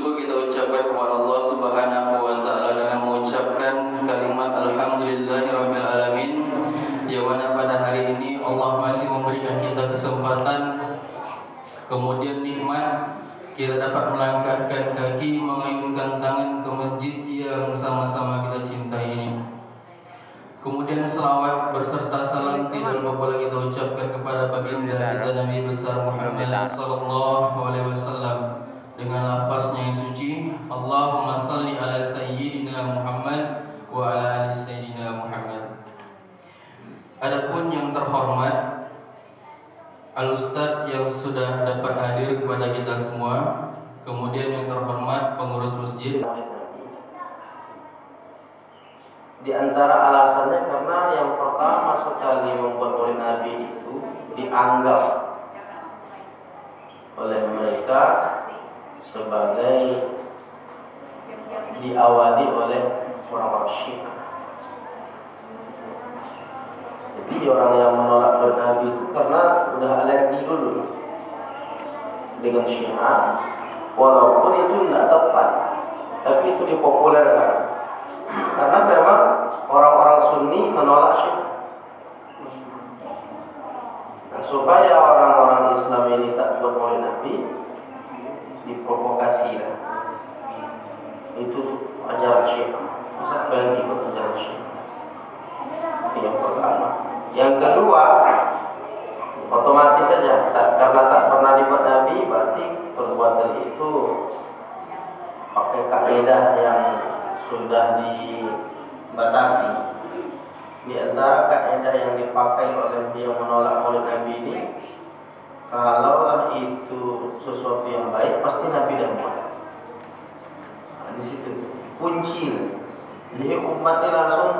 syukur kita ucapkan kepada Allah Subhanahu wa taala dengan mengucapkan kalimat alhamdulillahirabbil alamin, yang mana pada hari ini Allah masih memberikan kita kesempatan, kemudian nikmat kita dapat melangkahkan kaki, mengayunkan tangan ke masjid yang sama-sama kita cintai ini. Kemudian selawat berserta salam tidak lupa kita ucapkan kepada baginda kita Nabi besar Muhammad sallallahu alaihi wasallam dengan lafaznya yang suci, Allahumma salli ala sayyidina Muhammad wa ala ali sayyidina Muhammad. Adapun yang terhormat Al-Ustaz yang sudah dapat hadir kepada kita semua, kemudian yang terhormat pengurus masjid. Di antara alasannya karena yang pertama sekali membuat maulid Nabi itu dianggap oleh mereka sebagai diawali oleh orang-orang Syiah. Jadi orang yang menolak maulid Nabi itu karena udah alergi dulu dengan Syiah, walaupun itu tidak tepat, tapi itu dipopulerkan. Karena memang orang-orang Sunni menolak Syiah. Nah, supaya orang-orang Islam ini tak bermaulid Nabi, diprovokasi lah. Itu ajaran Syiah. Masa kalian ikut ajaran Syiah? Yang pertama. Yang kedua, otomatis saja karena tak pernah dibuat Nabi, berarti perbuatan itu pakai kaidah yang sudah dibatasi. Di antara kaidah yang dipakai oleh yang menolak maulid Nabi ini, kalau itu sesuatu yang baik pasti Nabi dah buat. Nah, di situ kunci. Jadi umat ini langsung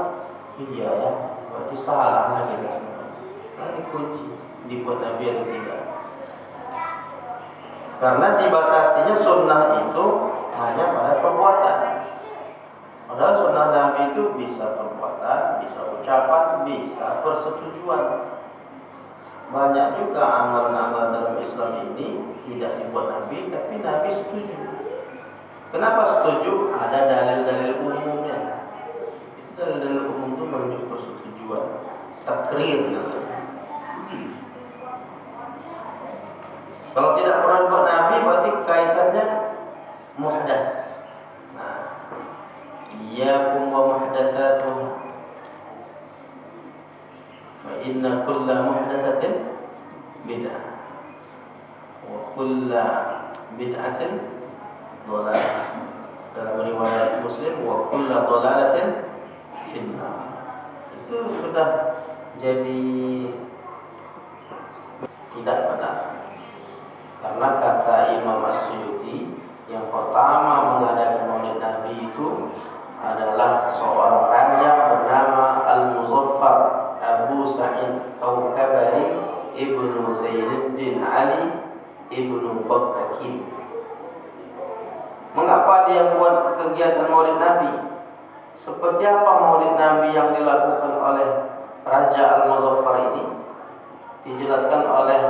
iya ya, berarti salah lagi. Nah, ini kunci dibuat Nabi atau tidak. Karena dibatasinya sunnah itu hanya pada perbuatan. Padahal sunnah Nabi itu bisa perbuatan, bisa ucapan, bisa persetujuan. Banyak juga amalan-amalan dalam Islam ini tidak dibuat Nabi, tapi Nabi setuju. Kenapa setuju? Ada dalil-dalil umumnya. Itu dalil-dalil umum itu menunjuk persetujuan, takrir. Kalau tidak pernah dibuat Nabi, berarti kaitannya muhdas. Iyyakum wa muhdatsatuha fa inna kulla muhdatsatin bid'ah wa kulla bid'atin dhalalah. Dalam riwayat Muslim, wa kulla dhalalatin finnar. Itu sudah jadi tidak benar. Karena kata Imam As-Suyuti, yang pertama mengadakan maulid Nabi itu adalah seorang raja bernama Al-Muzaffar Abu Sa'id Kaukabari Ibnu Zainuddin Ali Ibnu Battakin. Mengapa dia buat kegiatan maulid Nabi? Seperti apa maulid Nabi yang dilakukan oleh Raja Al-Muzaffar ini? Dijelaskan oleh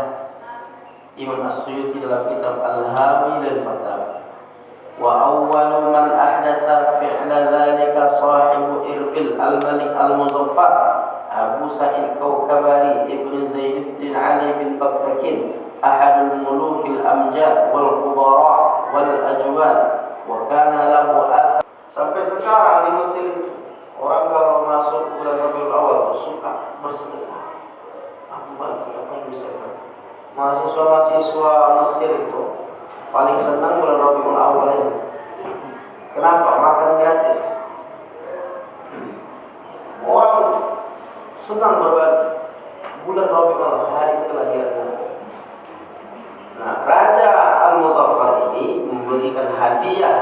Imam As-Suyuti dalam kitab Al-Hawi lil Fatawa. Wa awwalu man ahdatsa fi'la dzalika sahibu Irbil al-Malik al-Muzaffar Abu Sa'id Kaukabari Ibnu Zainuddin Ali bin Battakin, ahadul mulukil amjad wal kubara wal ajwal, wa kana lahu athar. Sampai sekarang di Mesir orang kalau masuk bulan Rabiul Awal suka bersedekah. Apa yang bisa? Mahasiswa Mesir itu paling senang bulan Rabiul Awal ini. Kenapa? Makan gratis. Orang senang berbagi. Bulan Rabiul Awal, hari kelahiran. Nah, Raja Al-Muzaffar ini memberikan hadiah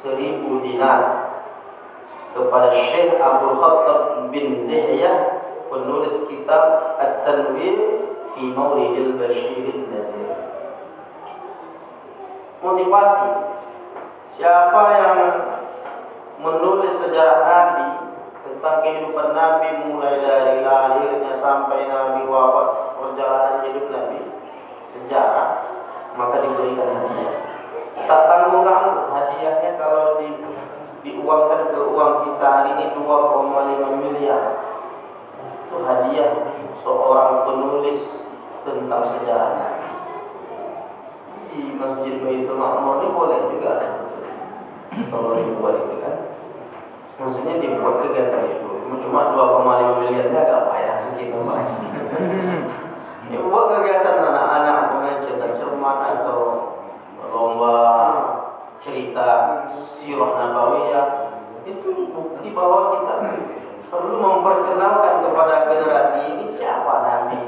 1000 dinar kepada Syekh Abdul Khattab bin Dihyah, penulis kitab At-Tanwir fi Mawlidil Bashirin Nadir. Motivasi, siapa yang menulis sejarah Nabi, tentang kehidupan Nabi mulai dari lahirnya sampai Nabi wafat, perjalanan hidup Nabi, sejarah, maka diberikan hadiah. Tak tanggung-tanggung dituangkan ke uang kita hari ini 2,5 miliar. Itu hadiah seorang penulis tentang sejarah. Di Masjid Baitul Ma'mur ini boleh juga kalau dibuat itu kan. Maksudnya dibuat kegiatan itu. Cuma 2,5 miliarnya agak payah segitu Pak. Ini buat kegiatan anak-anak mengajar cermat atau lomba cerita sirah nabawiyah. Itu bukti bahwa kita perlu memperkenalkan kepada generasi ini siapa Nabi.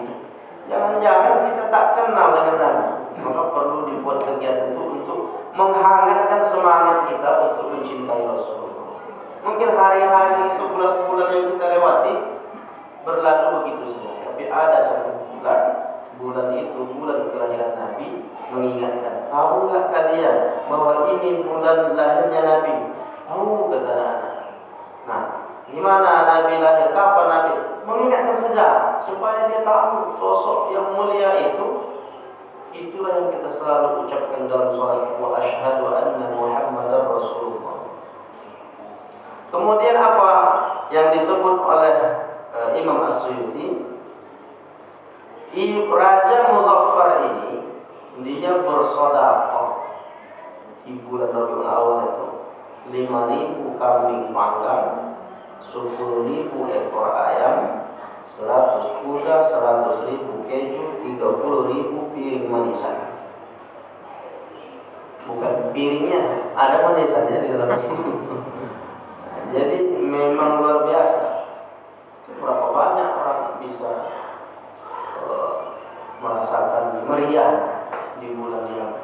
Jangan-jangan kita tak kenal dengan Nabi. Maka perlu dibuat kegiatan itu untuk menghangatkan semangat kita untuk mencintai Rasulullah. Mungkin hari-hari 11 bulan yang kita lewati berlalu begitu saja. Tapi ada satu bulan itu bulan kelahiran Nabi, mengingatkan. Tahu nggak kalian bahwa ini bulan lahirnya Nabi? Tahu kata anak. Nah, di mana Nabi lahir? Kapan Nabi? Mengingatkan sejarah supaya dia tahu sosok yang mulia itu. Itulah yang kita selalu ucapkan dalam salat, wa asyhadu anna Muhammadar Rasulullah. Kemudian apa yang disebut oleh Imam As-Suyuti? Raja Muzaffar ini dia bersedekah di bulan Rabiul Awal itu 5.000 kambing panggang, 10.000 ekor ayam, 100 kuda, 100.000 keju, 30.000 piring manisan. Bukan piringnya, ada manisannya di dalamnya. Jadi memang luar biasa. Berapa banyak orang bisa merasakan meriah di bulan yang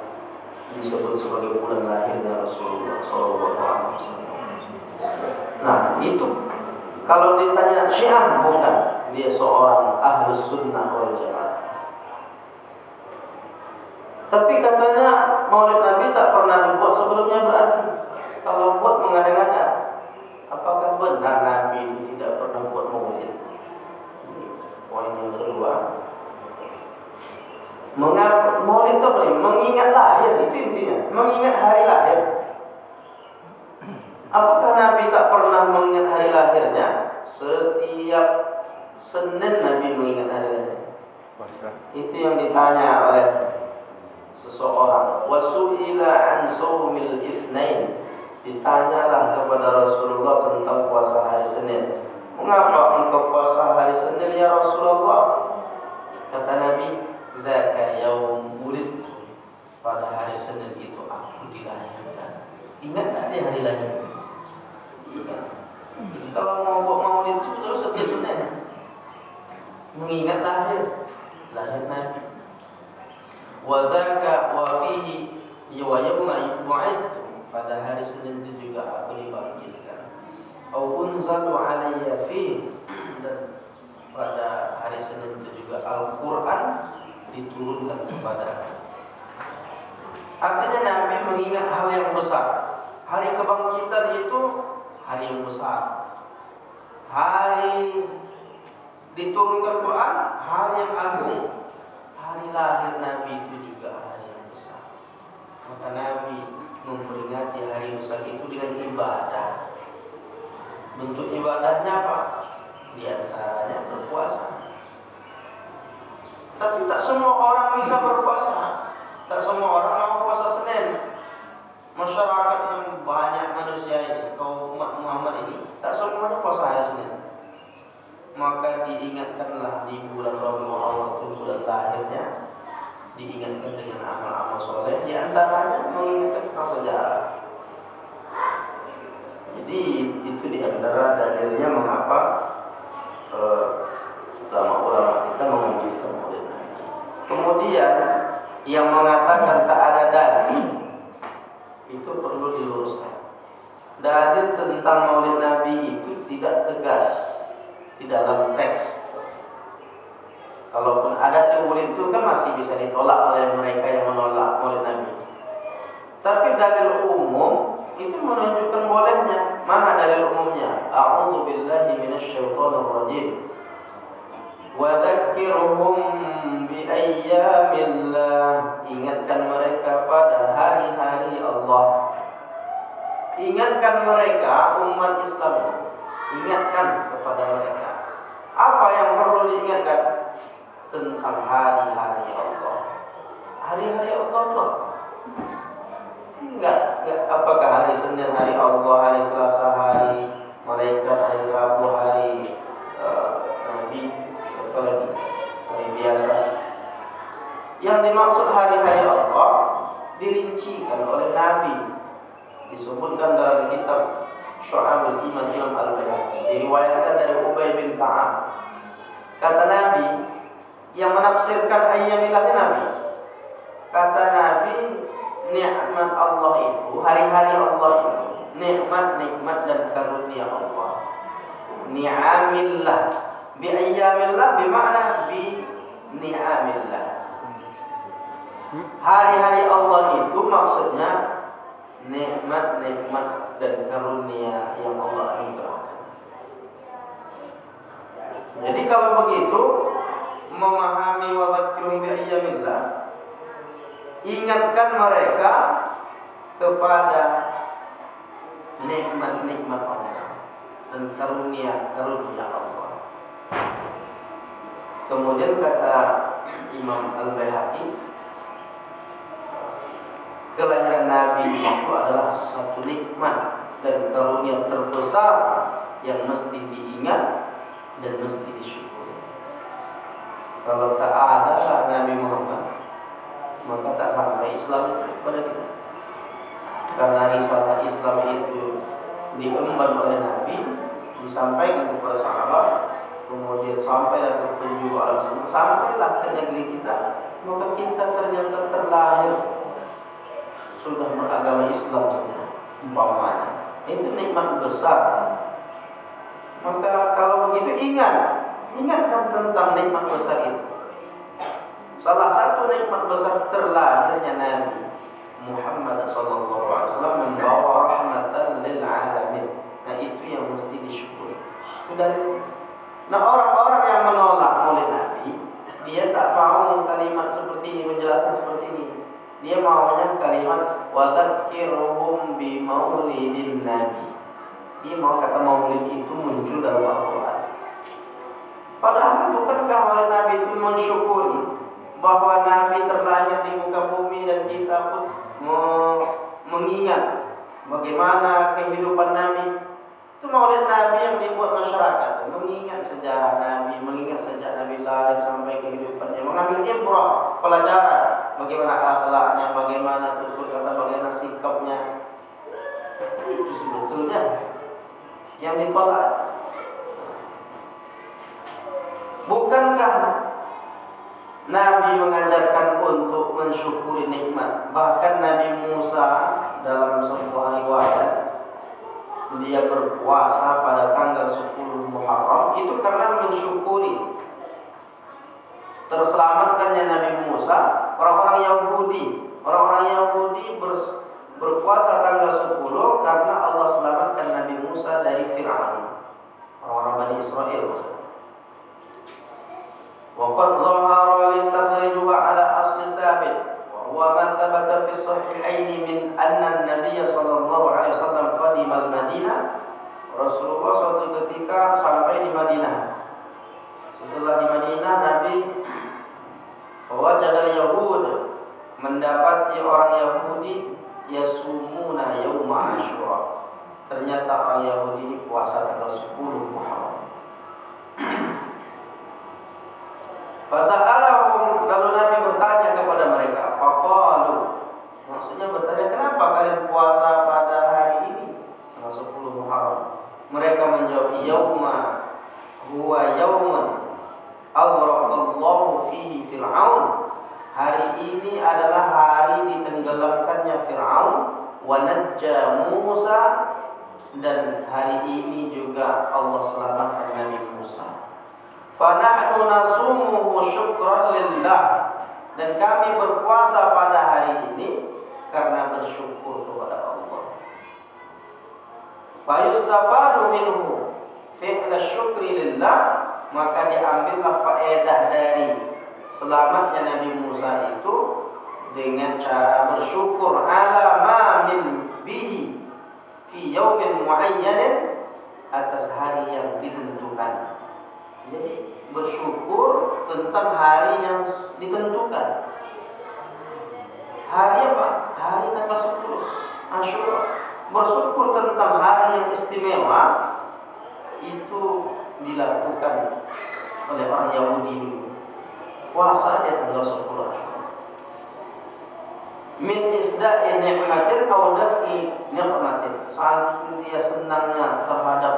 disebut sebagai bulan lahirnya Rasulullah SAW. Nah itu kalau ditanya Syiah bukan, dia seorang Ahlus Sunnah wal Jamaah. Tapi katanya Maulid Nabi tak pernah dibuat sebelumnya, berarti kalau buat mengada-ngada. Apakah benar Nabi tidak pernah buat maulid? Poin yang kedua. Mengapa maulid itu apa? Mengingat lahir, itu intinya. Mengingat hari lahir. Apakah Nabi tak pernah mengingat hari lahirnya? Setiap Senin Nabi mengingat hari lahir. Itu yang ditanya oleh seseorang. Wasu'ila an shaumil itsnain. Ditanyalah kepada Rasulullah tentang puasa hari Senin. Mengapa engkau puasa hari Senin ya Rasulullah? Kata Nabi, "Dzaka yaum wulid." Pada hari Senin itu aku dilahirkan. Ingat tak dia hari lahir? Ingat. Kalau mau buat maulid itu terus setiap Senin mengingat lahir Nabi. Wa dzaka wa fihi wa yawma bu'ithtu. Pada hari Senin itu juga aku dibangkitkan. Au unzalu alayya fihi. Dan pada hari Senin itu juga Al-Quran diturunkan kepada. Artinya Nabi mengingat hal yang besar. Hari kebangkitan itu hari yang besar. Hari diturunkan Quran hari yang agung. Hari lahir Nabi itu juga hari yang besar. Maka Nabi memperingati hari besar itu dengan ibadah. Bentuk ibadahnya apa? Di antaranya berpuasa. Tapi tak semua orang bisa berpuasa. Tak semua orang mau puasa Senin. Masyarakat yang banyak manusia ini, kaum umat Muhammad ini, tak semuanya puasa hari Senin. Maka diingatkanlah di bulan Rabiul Awal itu bulan lahirnya, diingatkan dengan amal-amal soleh. Di antaranya mengingatkan tentang sejarah. Jadi itu di antara dalilnya mengapa ulama-ulama kita menganjurkan maulid Nabi. Kemudian yang mengatakan tak ada dalil itu perlu diluruskan. Dalil tentang maulid Nabi itu tidak tegas di dalam teks. Kalaupun ada teori itu kan masih bisa ditolak oleh mereka yang menolak maulid Nabi. Tapi dalil umum itu menunjukkan bolehnya. Mana dalil umumnya? A'udzu billahi minasyaitonir rajim. Wa dzakkirhum bi ayyamillah. Ingatkan mereka pada hari-hari Allah. ingatkan mereka umat Islam, ingatkan kepada mereka apa yang perlu diingatkan tentang hari-hari Allah. Hari-hari Allah itu enggak apakah hari Senin hari Allah, hari Selasa hari malaikat, hari Rabu hari Nabi, apa lagi hari biasa. Yang dimaksud hari-hari Allah dirincikan oleh Nabi, disebutkan dalam kitab Syu'abul Iman Imam Al-Baihaqi, diriwayatkan dari Ubay bin Ka'ab. Kata Nabi yang menafsirkan ayyamillah Nabi, kata Nabi, nikmat Allah itu, hari-hari Allah itu, nikmat-nikmat dan karunia Allah. Ni'amillah, bi ayyamillah bermakna bi ni'amillah. Hari-hari Allah itu maksudnya nikmat-nikmat dan karunia yang Allah anugerahkan. Jadi kalau begitu memahami wa dzakirhum bi ayyamillah, ingatkan mereka kepada nikmat-nikmat Allah dan karunia Allah. Kemudian kata Imam Al-Baihaqi, kelahiran Nabi itu adalah satu nikmat dan karunia terbesar yang mesti diingat dan mesti disyukuri. Kalau tak ada Nabi Muhammad, maka tak sampai Islam kepada kita. Karena risalah Islam itu diemban oleh Nabi, disampaikan kepada sahabat, kemudian sampailah ke penjuru alam semesta, sampailah ke negeri kita, maka kita ternyata terlahir sudah beragama Islam saja, umpamanya. Itu nikmat besar. Maka kalau begitu ingatkan tentang nikmat besar itu. Salah satu nikmat besar terlahirnya Nabi Muhammad SAW membawa rahmatan lil alamin. Nah itu yang mesti disyukuri. Sudah. Nah orang-orang yang menolak oleh Nabi, dia tak mau kalimat seperti ini, menjelaskan seperti ini. Dia maunya kalimat wa dzakirhum bi maulidin nabi. Dia mau kata maulid itu muncul dalam Al-Quran. Padahal bukankah oleh Nabi itu mensyukuri bahwa Nabi terlahir di muka bumi dan kita pun mengingat bagaimana kehidupan Nabi. Itu maulid Nabi yang dibuat masyarakat, mengingat sejarah Nabi, mengingat sejak Nabi lahir sampai kehidupannya, mengambil ibrah, pelajaran, bagaimana akhlaknya, bagaimana tutur kata, bagaimana sikapnya. Itu sebetulnya yang ditolak. Bukankah Nabi mengajarkan untuk mensyukuri nikmat? Bahkan Nabi Musa dalam sebuah riwayat, dia berpuasa pada tanggal 10 Muharram itu karena mensyukuri terselamatkannya Nabi Musa. Orang-orang Yahudi berpuasa tanggal 10 karena Allah selamatkan Nabi Musa dari Fir'aun, orang-orang Bani Israel. وقد ظهر للتخريج على أصل ثابت وهو ما ثبت في الصحيحين من أن النبي صلى الله عليه وسلم قدم المدينة. Rasulullah suatu ketika sampai di Madinah. Setelah di Madinah, Nabi wajadal Yahud, mendapati orang Yahudi yasumuna yauma Asyura. Ternyata orang Yahudi ini puasa tanggal 10 Muharram. Fasa'alahum, lalu Nabi bertanya kepada mereka, faqalu, maksudnya bertanya, kenapa kalian puasa pada hari ini, tanggal 10 Muharram? Mereka menjawab, yauma huwa yaumun aghraqallahu fihi Fir'aun. Hari ini adalah hari ditenggelamkannya Fir'aun, wa najja Musa, dan hari ini juga Allah selamatkan Nabi Musa. Fanahnu nasumuhu syukran lillah, dan kami berpuasa pada hari ini karena bersyukur kepada Allah. Fayustafadu minhu fi'la syukri lillah, maka diambillah faedah dari selamatnya Nabi Musa itu dengan cara bersyukur ala ma min bihi fi yaumin muayyanin, atas hari yang ditentukan. Jadi bersyukur tentang hari yang ditentukan. Hari apa? Hari tanggal 10 Asyura. Bersyukur tentang hari yang istimewa itu dilakukan oleh orang Yahudi dulu. Puasa dia tanggal 10 Asyura. Min isda'i ni'matin aw daf'i ni'matin. Saking dia senangnya terhadap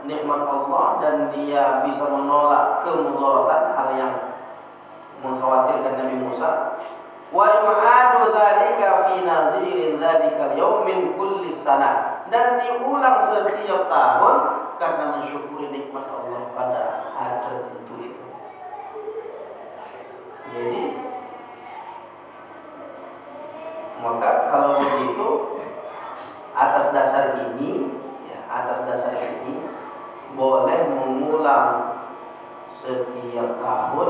nikmat Allah dan dia bisa menolak kemudaratan, hal yang mengkhawatirkan Nabi Musa. Wa yu'adu dzalika fi nazirin dzalikal yaum min kulli sanah, dan diulang setiap tahun karena mensyukuri nikmat Allah pada hari tertentu itu. Jadi maka kalau begitu atas dasar ini boleh mengulang setiap tahun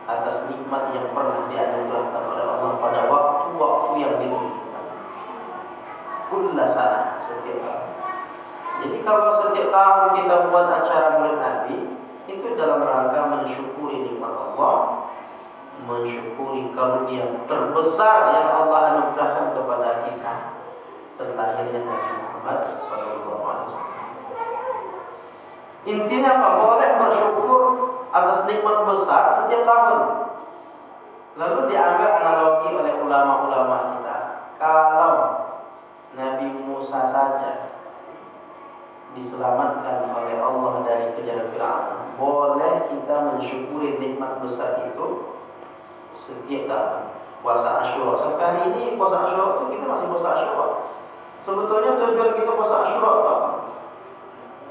atas nikmat yang pernah dianugerahkan oleh Allah pada waktu-waktu yang ditentukan. Kullu sana, setiap tahun. Jadi kalau setiap tahun kita buat acara Maulid Nabi, itu dalam rangka mensyukuri nikmat Allah, mensyukuri karunia terbesar yang Allah anugerahkan kepada kita, terlahirnya Nabi Muhammad SAW. Intinya apa? Boleh bersyukur atas nikmat besar setiap tahun. Lalu diambil analogi oleh ulama-ulama kita. Kalau Nabi Musa saja diselamatkan oleh Allah dari kejaran Fir'aun, boleh kita mensyukuri nikmat besar itu setiap tahun. Puasa Asyura. Sampai hari ini puasa Asyura itu kita masih puasa Asyura. Sebetulnya tujuan kita puasa Asyura itu apa?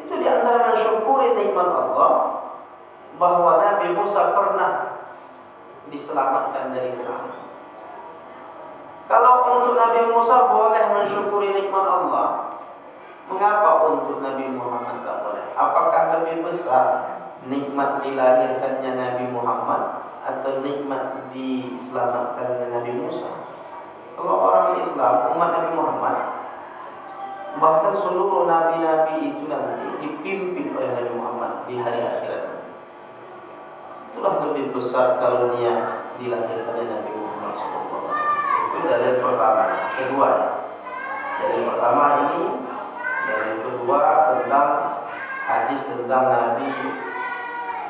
Itu di antara mensyukuri nikmat Allah bahwa Nabi Musa pernah diselamatkan dari Fir'aun. Kalau untuk Nabi Musa boleh mensyukuri nikmat Allah, mengapa untuk Nabi Muhammad tak boleh? Apakah lebih besar nikmat dilahirkannya Nabi Muhammad atau nikmat diselamatkannya Nabi Musa? Kalau orang Islam, umat Nabi Muhammad, bahkan seluruh nabi-nabi itu nanti dipimpin oleh Nabi Muhammad di hari akhirat. Itulah lebih besar karunia dilahirkannya Nabi Muhammad SAW. Itu dalil pertama. Kedua, dalil pertama ini, dalil kedua tentang hadis tentang Nabi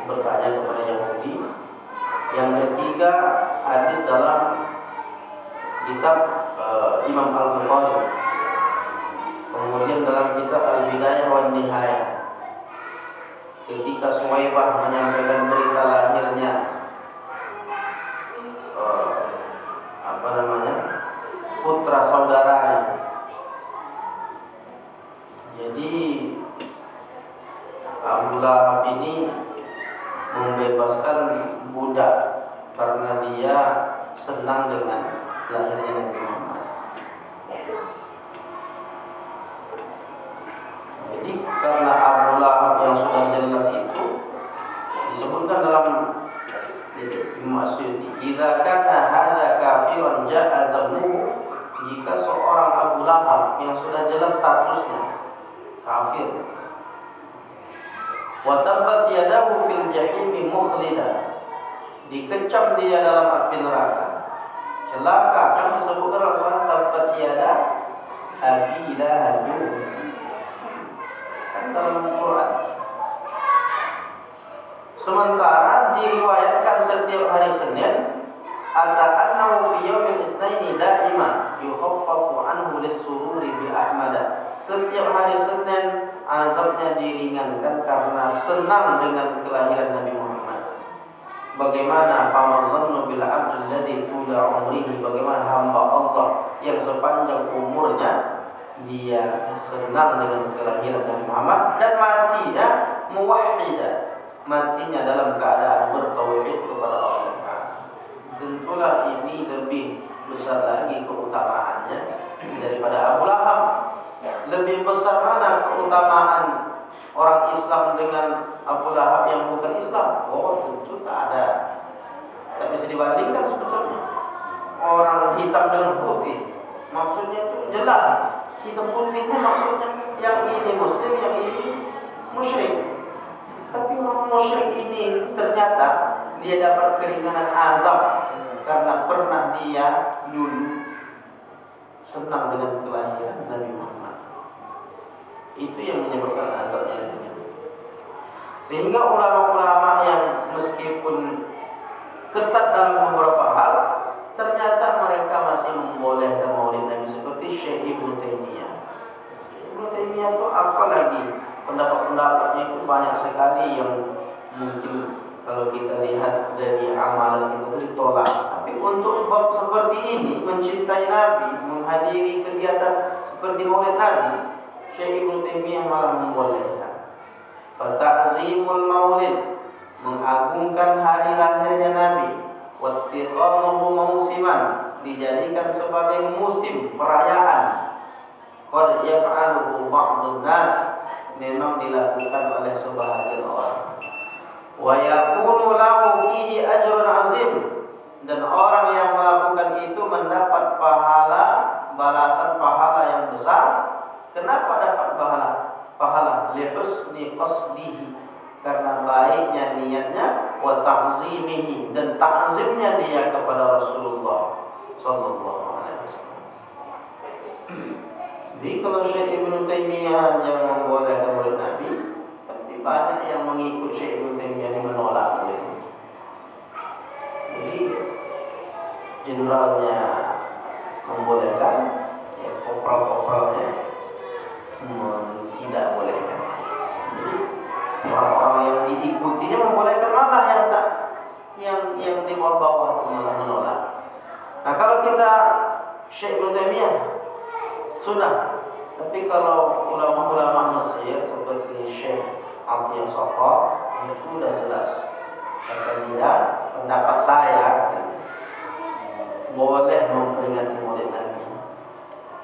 bertanya kepada Yahudi. Yang ketiga, hadis dalam kitab Imam Al-Bukhari. Kemudian dalam kitab Al-Bidayah wan Nihayah, ketika Suwaibah menyampaikan berita lahirnya putra saudaranya. Jadi Abu Lahab ini membebaskan budak karena dia senang dengan lahirnya Nabi Muhammad. Jadi karena Abu Lahab yang sudah jelas itu disebutkan dalam Masyuti, "Idza kana hadza kafiran ja'a zamuhu." Jika seorang Abu Lahab yang sudah jelas statusnya kafir, wa tabbat yadahu fil jahim mukhlida, dikecam dia dalam api neraka, celaka, kan disebutkan Al-Quran tabbat yada abi lahabin, kan dalam Al-Quran. Sementara diriwayatkan setiap hari Senin annahu fi yaumil isnaini da'iman yukhaffafu anhu lis-sururi bi ahmada. Setiap hari Senin azabnya diringankan karena senang dengan kelahiran Nabi Muhammad. Bagaimana famazannu bil 'abdil ladzi tula umrihi, bagaimana hamba Allah yang sepanjang umurnya dia senang dengan kelahiran Nabi Muhammad dan matinya muwahhidah, matinya dalam keadaan bertauhid kepada Allah. Tentulah ini lebih besar lagi keutamaannya daripada Abu Lahab. Lebih besar mana keutamaan orang Islam dengan Abu Lahab yang bukan Islam? Oh, tentu tak bisa dibandingkan sebetulnya. Orang hitam dengan putih, maksudnya itu jelas. hitam putihnya maksudnya yang ini muslim, yang ini musyrik. Tapi orang musyrik ini ternyata dia dapat keringanan azab karena pernah dia dulu senang dengan kelahiran Nabi Muhammad. Itu yang menyebabkan azabnya. Sehingga ulama-ulama yang meskipun ketat dalam beberapa hal, ternyata mereka masih membolehkan maulid Nabi seperti Syekh Ibnu Taimiyah. Ibnu Taimiyah itu apalagi pendapat-pendapatnya itu banyak sekali yang mungkin kalau kita lihat dari amalan itu ditolak. Tapi untuk bab seperti ini, mencintai Nabi, menghadiri kegiatan seperti maulid Nabi, Syekh Ibnu Taimiyah malah membolehkan. Fata'zimul maulid, mengagungkan hari lahirnya Nabi, wattikhadhuhu mausiman, dijadikan sebagai musim perayaan. Qad yaf'aluhu ba'dun nas, memang dilakukan oleh sebahagian orang. Wa yakunu lahu fihi ajrun azim, dan orang yang melakukan itu mendapat pahala, balasan pahala yang besar. Kenapa dapat pahala? Pahala lihusni qasdihi, karena baiknya niatnya, wa ta'zimihi, dan ta'zimnya dia kepada Rasulullah sallallahu alaihi wasallam. Jadi kalau Syekh Ibnu Taimiyah yang membolehkan maulid Nabi, tapi banyak yang mengikut Syekh Ibnu Taimiyah yang menolak maulid. Jadi generalnya membolehkan, ya kopral-kopralnya tidak bolehkan. Jadi orang-orang yang diikutinya membolehkan, malah yang tak, yang di bawah malah menolak. Nah kalau kita Syekh Ibnu Taimiyah sudah, tapi kalau ulama-ulama Mesir seperti Syekh Abdul Safar itu sudah jelas. Kata dia, pendapat saya boleh memperingati maulid Nabi,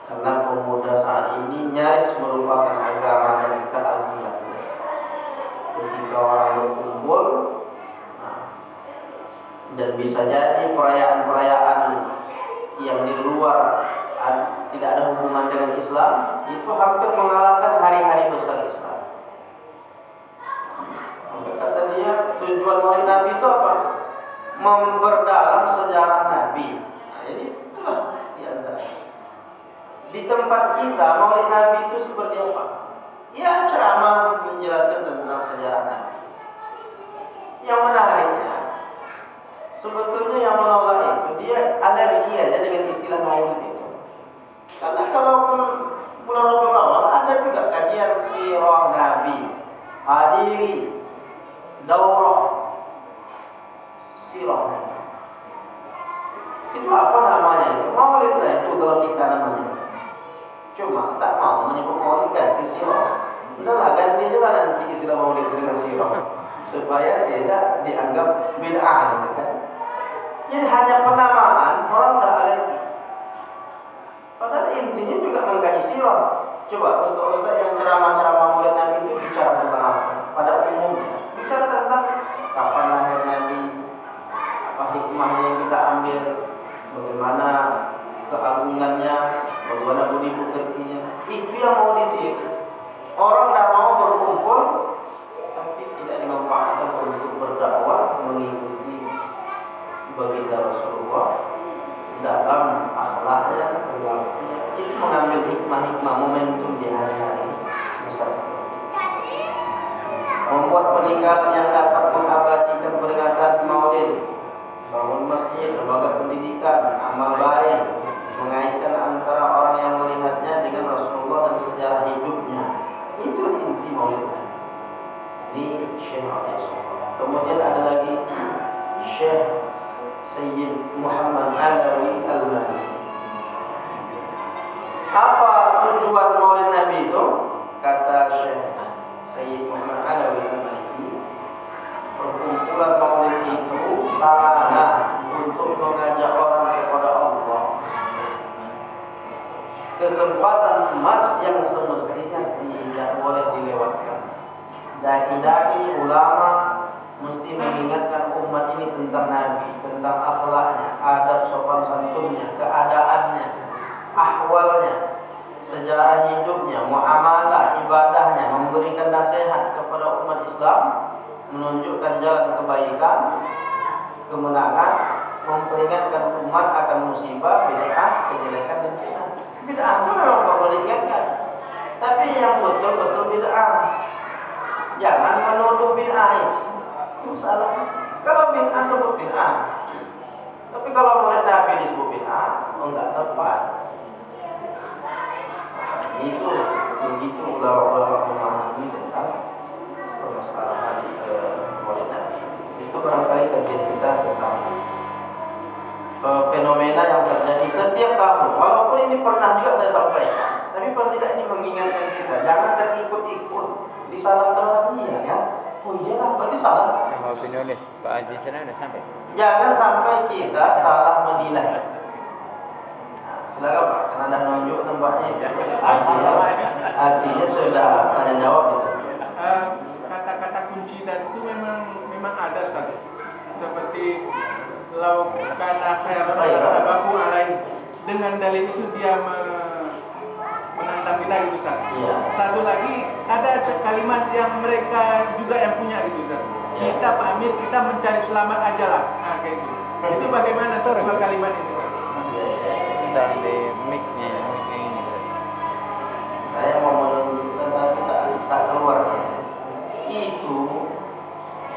karena pemuda saat ini nyaris merupakan agama dan keagungan. Ketika orang berkumpul, dan bisa jadi perayaan-perayaan yang di luar tidak ada hubungan dengan Islam, itu hampir mengalahkan hari-hari besar Islam. Kata dia, tujuan maulid Nabi itu apa? Memperdalam sejarah Nabi. Nah, jadi itulah di tempat kita maulid Nabi itu seperti apa? Ya ceramah menjelaskan tentang sejarah Nabi. Yang menariknya, sebetulnya yang menolak itu dia alergi aja dengan istilah maulid itu. Karena kalaupun bulan Rabiul Awal ada juga kajian sirah Nabi, hadiri daurah sirah Nabi. Itu apa namanya itu? Maulid lah itu kalau kita namanya. Cuma tak mau menyebut maulid ganti sirah. Udahlah ganti aja lah nanti istilah maulid dengan sirah, supaya tidak dianggap bid'ah gitu kan. Jadi hanya penamaan, orang udah alergi. Padahal intinya juga mengkaji sirah. Coba ustaz-ustaz yang ceramah-ceramah maulid Nabi itu bicara tentang apa? Pada umumnya bicara tentang kapan lahir Nabi, apa hikmahnya yang kita ambil, bagaimana keagungannya, bagaimana budi pekertinya. Itu yang mau ditiru. Orang tidak mau berkumpul, tapi tidak dimanfaatkan untuk berdakwah, mengikuti baginda Rasulullah dalam akhlaknya, perilakunya. Itu mengambil hikmah-hikmah momentum di hari-hari besar. Membuat peninggalan yang dapat mengabadikan peringatan maulid, bangun masjid, lembaga pendidikan, amal baik, mengaitkan antara orang yang melihatnya dengan Rasulullah dan sejarah hidupnya. Itu inti maulid. Ini Syekh Abdul Safar. Kemudian ada lagi Syekh Sayyid Muhammad Alawi Al-Maliki. Apa tujuan maulid Nabi itu? Kata Syekh Sayyid Muhammad Alawi Al-Maliki, perkumpulan maulid itu sarana untuk mengajak orang kepada Allah. Kesempatan emas yang semestinya tidak boleh dilewatkan. Dai-dai ulama mesti mengingatkan umat ini tentang Nabi, tentang akhlaknya, adab sopan santunnya, keadaannya, ahwalnya, sejarah cara hidupnya, muamalah, ibadahnya, memberikan nasihat kepada umat Islam, menunjukkan jalan kebaikan, kemenangan, memperingatkan umat akan musibah, bid'ah, kejelekan dan fitnah. Bid'ah itu memang perlu diingatkan, tapi yang betul-betul bid'ah. Jangan menuduh bid'ah itu salah. Kalau bid'ah sebut bid'ah, tapi kalau Maulid Nabi disebut bid'ah, enggak tepat. Itu begitu ulama memahami tentang permasalahan Maulid Nabi. Itu barangkali kajian kita tentang fenomena yang terjadi setiap tahun. Walaupun ini pernah juga saya sampaikan, tapi paling tidak ini mengingatkan kita jangan terikut-ikut disalahkan lagi ya. Oh iyalah, berarti salah. Yang opinionis Pak Haji sana udah sampai. Jangan sampai kita salah menilai. Silakan Pak, karena anda menunjuk tempatnya. Artinya sudah tanya jawab gitu. Kata-kata kunci tadi itu memang ada Ustaz. Seperti lau kana khairan sabaku alaih. Dengan dalil itu dia menantang kita gitu Ustaz. Iya. Satu lagi ada kalimat yang mereka juga yang punya gitu Ustaz. Iya. Kita Pak Amir, kita mencari selamat aja lah. Nah kayak gitu. Itu bagaimana Ustaz dua kalimat ini Ustaz? Sudah di mic-nya ini berarti. Saya mau menunjukkan tapi tak keluar.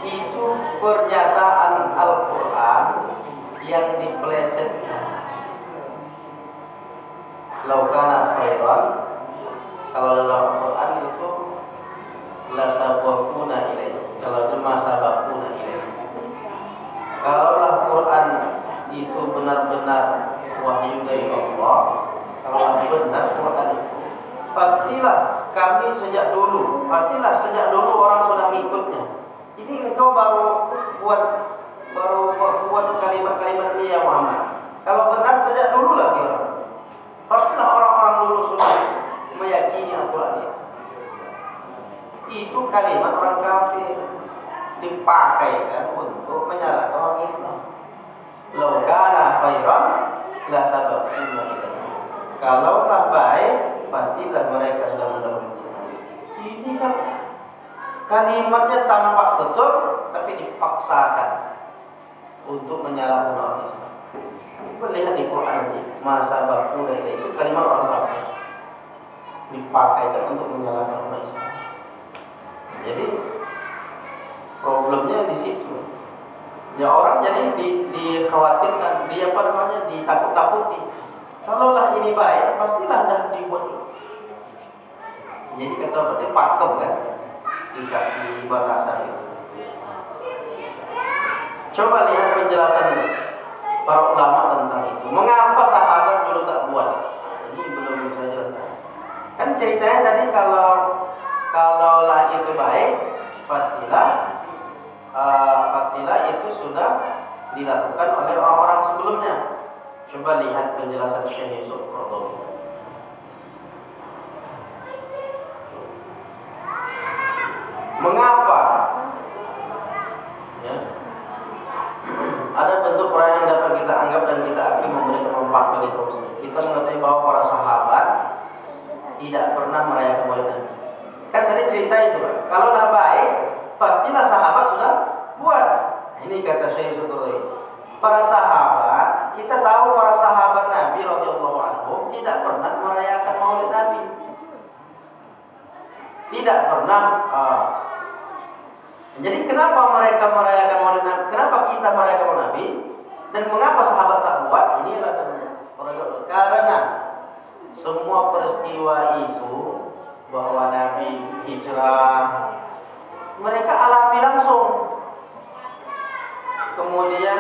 Itu pernyataan Al-Quran yang diplesetkan. Laukana khairan, kalau dalam Al-Quran itu la sabaquna ilaih, kalau jemaah sabaquna ilaih. Kalaulah Quran itu benar-benar wahyu dari Allah, kalau benar Quran itu, pastilah sejak dulu orang sudah mengikutnya. Ini engkau baru buat kalimat-kalimat ini ya Muhammad. Kalau benar sejak dulu lagi orang. Pastilah orang-orang dulu sudah meyakini Al-Quran ini. Itu kalimat orang kafir dipakaikan untuk menyalahkan orang Islam. Lau kana khairan la sabaquna ilaihi. Kalaulah baik, pastilah mereka sudah mendahului. Ini kan kalimatnya tampak betul, tapi dipaksakan untuk menyalahkan orang Islam. Lihat di Quran ini, masa bakuna itu kalimat orang kafir dipakaikan untuk menyalahkan orang Islam. Jadi problemnya di situ. Ya orang jadi dikhawatirkan, ditakut-takuti. Kalaulah ini baik, pastilah dah dibuat. Jadi kata berarti pakem kan, dikasih batasan itu. Coba lihat penjelasan para ulama tentang itu. Mengapa sahabat dulu tak buat? Ini belum saya jelaskan. Kan ceritanya tadi kalaulah itu baik, pastilah itu sudah dilakukan oleh orang-orang sebelumnya. Coba lihat penjelasan Syekh Yusuf Qaradawi. Mengapa? Ya. Ada bentuk peran yang dapat kita anggap dan kita akui memberikan manfaat bagi kaum muslimin. Kita mengetahui bahwa para sahabat tidak pernah merayakan Maulid Nabi. Kan tadi cerita itu, Pak. Kalaulah baik, pastilah sahabat sudah buat. Ini kata Syekh Yusuf Qaradawi. Para sahabat, kita tahu para sahabat Nabi radhiyallahu anhum tidak pernah merayakan Maulid Nabi. Tidak pernah. Jadi kenapa mereka merayakan Maulid Nabi? Kenapa kita merayakan Maulid Nabi? Dan mengapa sahabat tak buat? Ini alasannya. Karena semua peristiwa itu bahwa Nabi hijrah, mereka alami langsung. Kemudian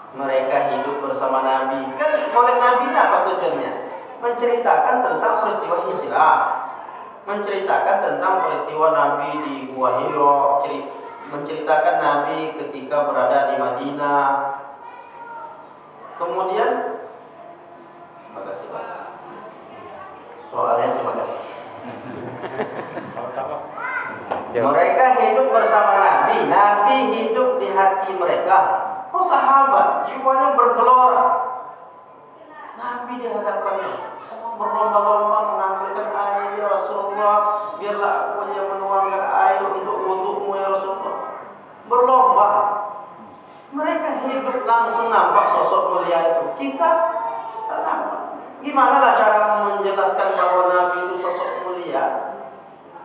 mereka hidup bersama Nabi. Kan Maulid Nabi apa tujuannya? Menceritakan tentang peristiwa hijrah, menceritakan tentang peristiwa Nabi di Gua Hiro, menceritakan Nabi ketika berada di Madinah. Kemudian, terima kasih Pak. Soalnya terima kasih. Sama-sama. Mereka hidup bersama Nabi, Nabi hidup di hati mereka. Oh sahabat, jiwanya bergelora. Nabi di hadapannya berlomba-lomba mengambil langsung nampak sosok mulia itu. Kita tak nampak. Gimana lah cara menjelaskan bahwa Nabi itu sosok mulia?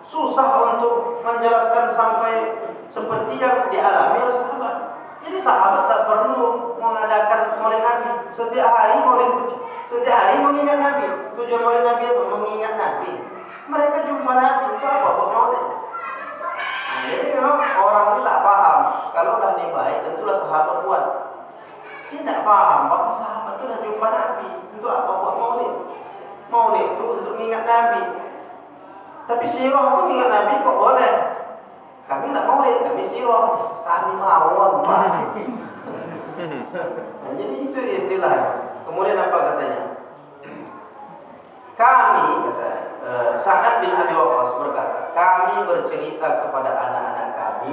Susah untuk menjelaskan sampai seperti yang dialami oleh sahabat. Jadi sahabat tak perlu mengadakan maulid Nabi. Setiap hari mengingat Nabi. Tujuan maulid Nabi itu mengingat Nabi. Mereka jumpa Nabi itu apa buat maulid? Nah, jadi memang orang itu tak paham. Kalau dah ini baik, tentulah sahabat buat. Dia tak paham bahwa sahabat itu dah jumpa Nabi. Untuk apa buat maulid? Maulid itu untuk mengingat Nabi. Tapi sirah pun ingat Nabi kok boleh. Kami tak maulid, kami sirah. Sami mawon, Pak. Nah, jadi itu istilahnya. Kemudian apa katanya? Kami, kata Sa'ad bin Abi Waqqas berkata, kami bercerita kepada anak-anak kami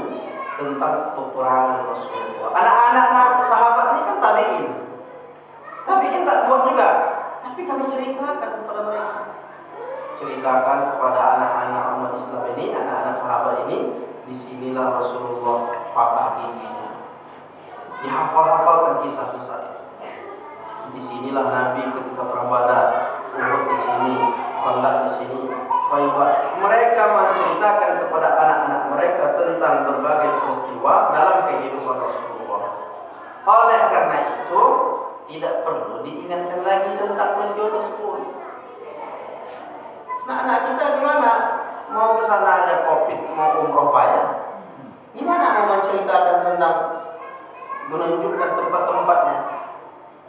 tentang peperangan Rasulullah. Anak-anak sahabat ini kan tabi'in. Tabi'in tak buat juga, tapi kami ceritakan kepada mereka. Ceritakan kepada anak-anak umat Islam ini, anak-anak sahabat ini, disinilah Rasulullah patah giginya. Dihafal-hafalkan kisah-kisah. Disinilah Nabi ketika perang Badar, Uhud di sini, Khandaq di sini, Khaibar. Mereka menceritakan kepada anak-anak mereka tentang berbagai peristiwa dalam kehidupan Rasulullah. Oleh karena itu, tidak perlu diingatkan lagi tentang peristiwa tersebut. Nah, anak kita gimana? Mau ke sana aja Covid, mau umroh payah. Gimana mau menceritakan tentang menunjukkan tempat-tempatnya?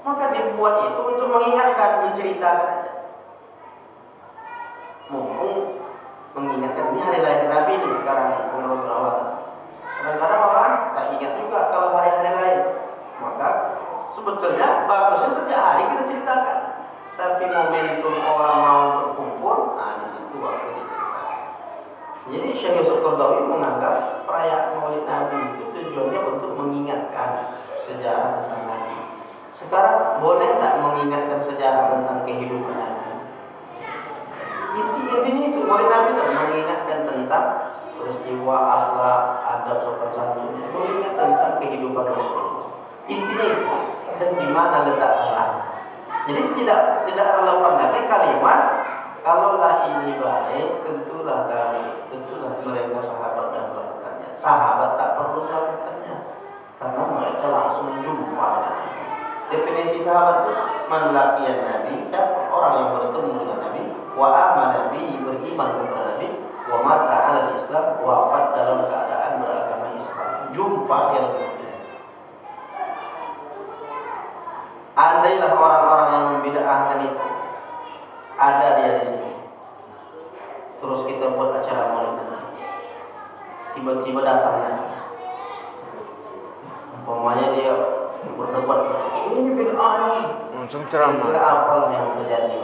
Maka dibuat itu untuk mengingatkan, menceritakan aja. Mumpung mengingatkan ini hari lahir Nabi nih sekarang nih, umroh awal. Kadang-kadang orang tak ingat juga kalau hari-hari lain. Maka sebetulnya bagusnya setiap hari kita ceritakan. Tapi momentum orang mau berkumpul, nah di situ waktu diceritakan. Jadi Syekh Yusuf Qaradawi menganggap perayaan Maulid Nabi itu tujuannya untuk mengingatkan sejarah tentang Nabi. Sekarang boleh tak mengingatkan sejarah tentang kehidupan Nabi? Intinya itu Maulid Nabi itu mengingatkan tentang peristiwa, akhlak, adab, sopan santun, mengingat tentang kehidupan Rasulullah. Intinya itu. Dan di mana letak salah? Jadi tidak relevan lagi kalimat kalaulah ini baik, tentulah kami, tentulah mereka sahabat dan melakukannya. Sahabat tak perlu melakukannya karena mereka langsung jumpa dengan Nabi. Definisi sahabat itu menlakian Nabi, siapa orang yang bertemu dengan Nabi, wa amana Nabi, beriman kepada Nabi, wa mata ala Islam, wafat dalam keadaan beragama Islam. Jumpa yang berbeda. Andailah orang-orang yang membid'ahkan itu ada dia di sini, terus kita buat acara maulid, tiba-tiba datang lagi. Umpamanya dia berdebat, ini bid'ah nih, langsung ceramah. kira apa yang terjadi?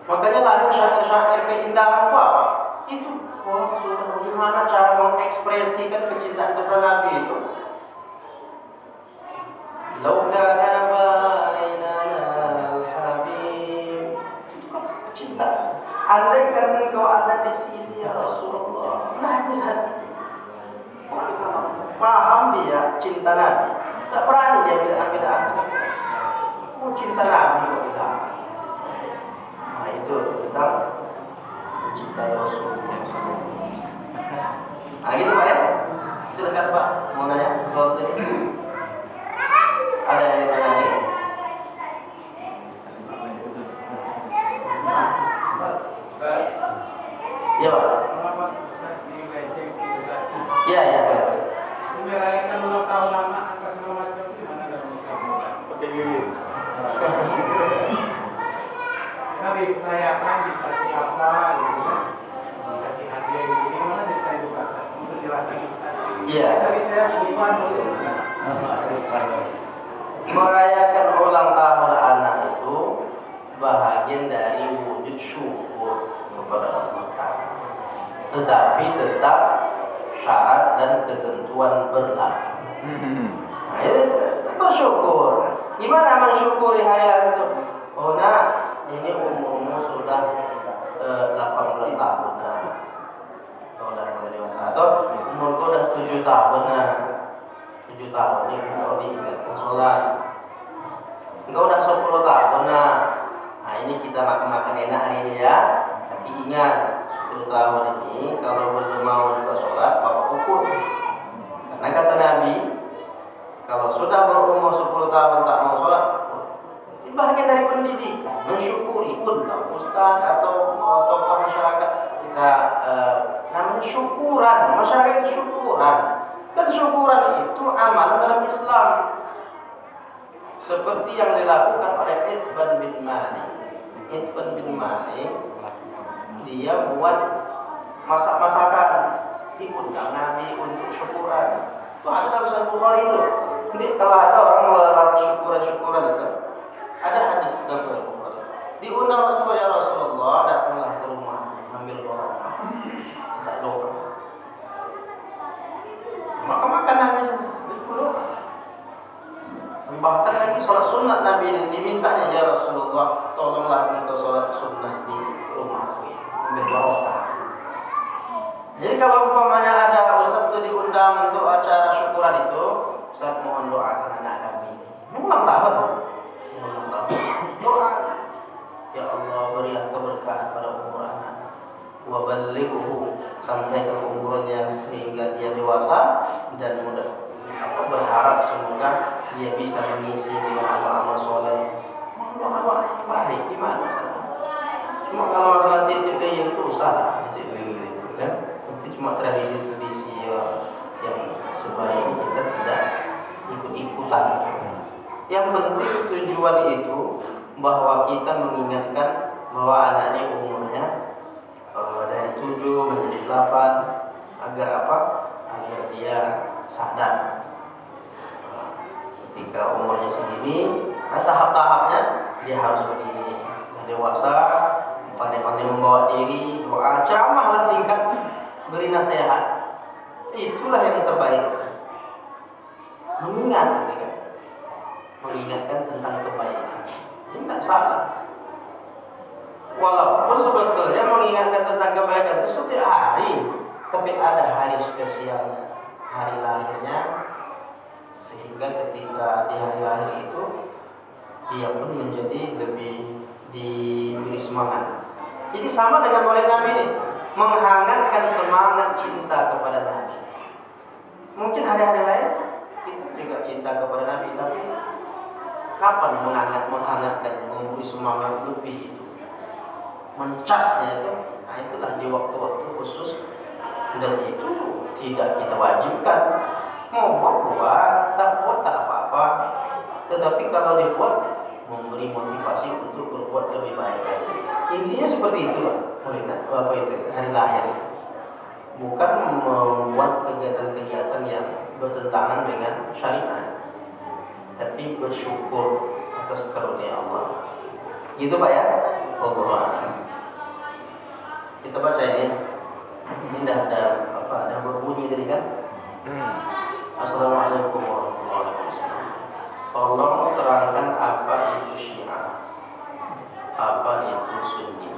Makanya lahir syair-syair keindahan itu apa? Itu sudah gimana cara mengekspresikan kecintaan kepada Nabi itu. Lau kana bainana al-habib, itu kan cinta. Andai kan engkau ada di sini ya Rasulullah, nangis hati. Paham dia cinta Nabi, tak berani dia bid'ah. Oh cinta Nabi kok bilang. Nah itu tentang mencintai Rasulullah. Nah gitu Pak ya. Silakan Pak, mau nanya sesuatu ini? Ada yang ditanya lagi? Iya Pak. Iya iya Pak. Merayakan ulang tahun anak angka segala macam gimana dalam Islam? Pakai lilin. Nabi merayakan dikasih apa gitu kan? Dikasih hadiah gitu. Gimana cerita itu Pak? Untuk jelasin kita. Iya. Tadi saya bukan nulis. Merayakan ulang tahun anak itu bahagian dari wujud syukur kepada Allah Ta'ala. Tetapi tetap syarat dan ketentuan berlaku. Nah, itu bersyukur. Gimana mensyukuri hari itu? Oh nah, ini umurmu sudah 18 tahun. Nah, kalau udah mulai dewasa atau umurku udah 7 tahun. Nah, 7 tahun ini kalau diingatkan sholat. engkau udah 10 tahun nah ini kita makan-makan enak hari ini ya. Tapi ingat 10 tahun ini kalau belum mau juga sholat bawa ukur. Karena kata Nabi, kalau sudah berumur 10 tahun tak mau sholat, itu bagian dari pendidikan, mensyukuri undang ustaz atau tokoh masyarakat kita namanya syukuran, masyarakat itu syukuran. Dan syukuran itu amal dalam Islam. Seperti yang dilakukan oleh Itban bin Malik. Itban bin Malik dia buat masak-masakan, diundang Nabi untuk syukuran. Itu ada dalam Sahih Bukhari itu. Jadi kalau ada orang melarang syukuran itu, ada hadis dalam Sahih Bukhari. Diundang Rasulullah, ya Rasulullah, datanglah ke rumah, ambil barokah. Tak doa. Maka Nabi berdoa. Bahkan lagi sholat sunat Nabi ini dimintanya, ya Rasulullah, tolonglah engkau sholat sunat di rumahku ini, ambil barokah. Jadi kalau umpamanya ada ustaz itu diundang untuk acara syukuran itu, ustaz mohon doakan anak kami. Ini ulang tahun. Doa. Ya Allah, berilah keberkahan pada umur anak. Wa ballighu sampai ke umurnya sehingga dia dewasa dan mudah berharap semoga dia bisa mengisi dengan amal-amal soleh. Doa baik di mana sana? Cuma kalau masalah titip dia itu salah, kan? Itu cuma tradisi-tradisi yang sebaiknya kita tidak ikut-ikutan. Yang penting tujuan itu bahwa kita mengingatkan bahwa anak ini umurnya dari 7 menjadi 8 agar apa? Agar dia sadar. Ketika umurnya segini, tahap-tahapnya dia harus begini. Dewasa, pandai-pandai membawa diri, doa, ceramahlah singkat, beri nasihat. Itulah yang terbaik. Mengingatkan tentang kebaikan. Ini tidak salah. Walaupun sebetulnya mengingatkan tentang kebaikan itu setiap hari, tapi ada hari spesialnya, hari lahirnya, sehingga ketika di hari lahir itu dia pun menjadi lebih diberi semangat. Jadi sama dengan Maulid Nabi ini, menghangatkan semangat cinta kepada Nabi. Mungkin hari-hari lain kita juga cinta kepada Nabi, tapi kapan menghangatkan, memberi semangat lebih itu, mencasnya itu, nah itulah di waktu-waktu khusus. Dan itu tidak kita wajibkan. Mau buat, tak buat tak apa-apa. Tetapi kalau dibuat, memberi motivasi untuk berbuat lebih baik lagi. Intinya seperti itu lah. Apa itu? Hari lahir. Bukan membuat kegiatan-kegiatan yang bertentangan dengan syariat, tapi bersyukur atas karunia Allah. Gitu Pak ya? Kita baca ini. Ini dah ada apa? Ada berbunyi tadi kan? Assalamualaikum warahmatullahi wabarakatuh. Tolong terangkan apa itu Syiah, apa itu Sunni.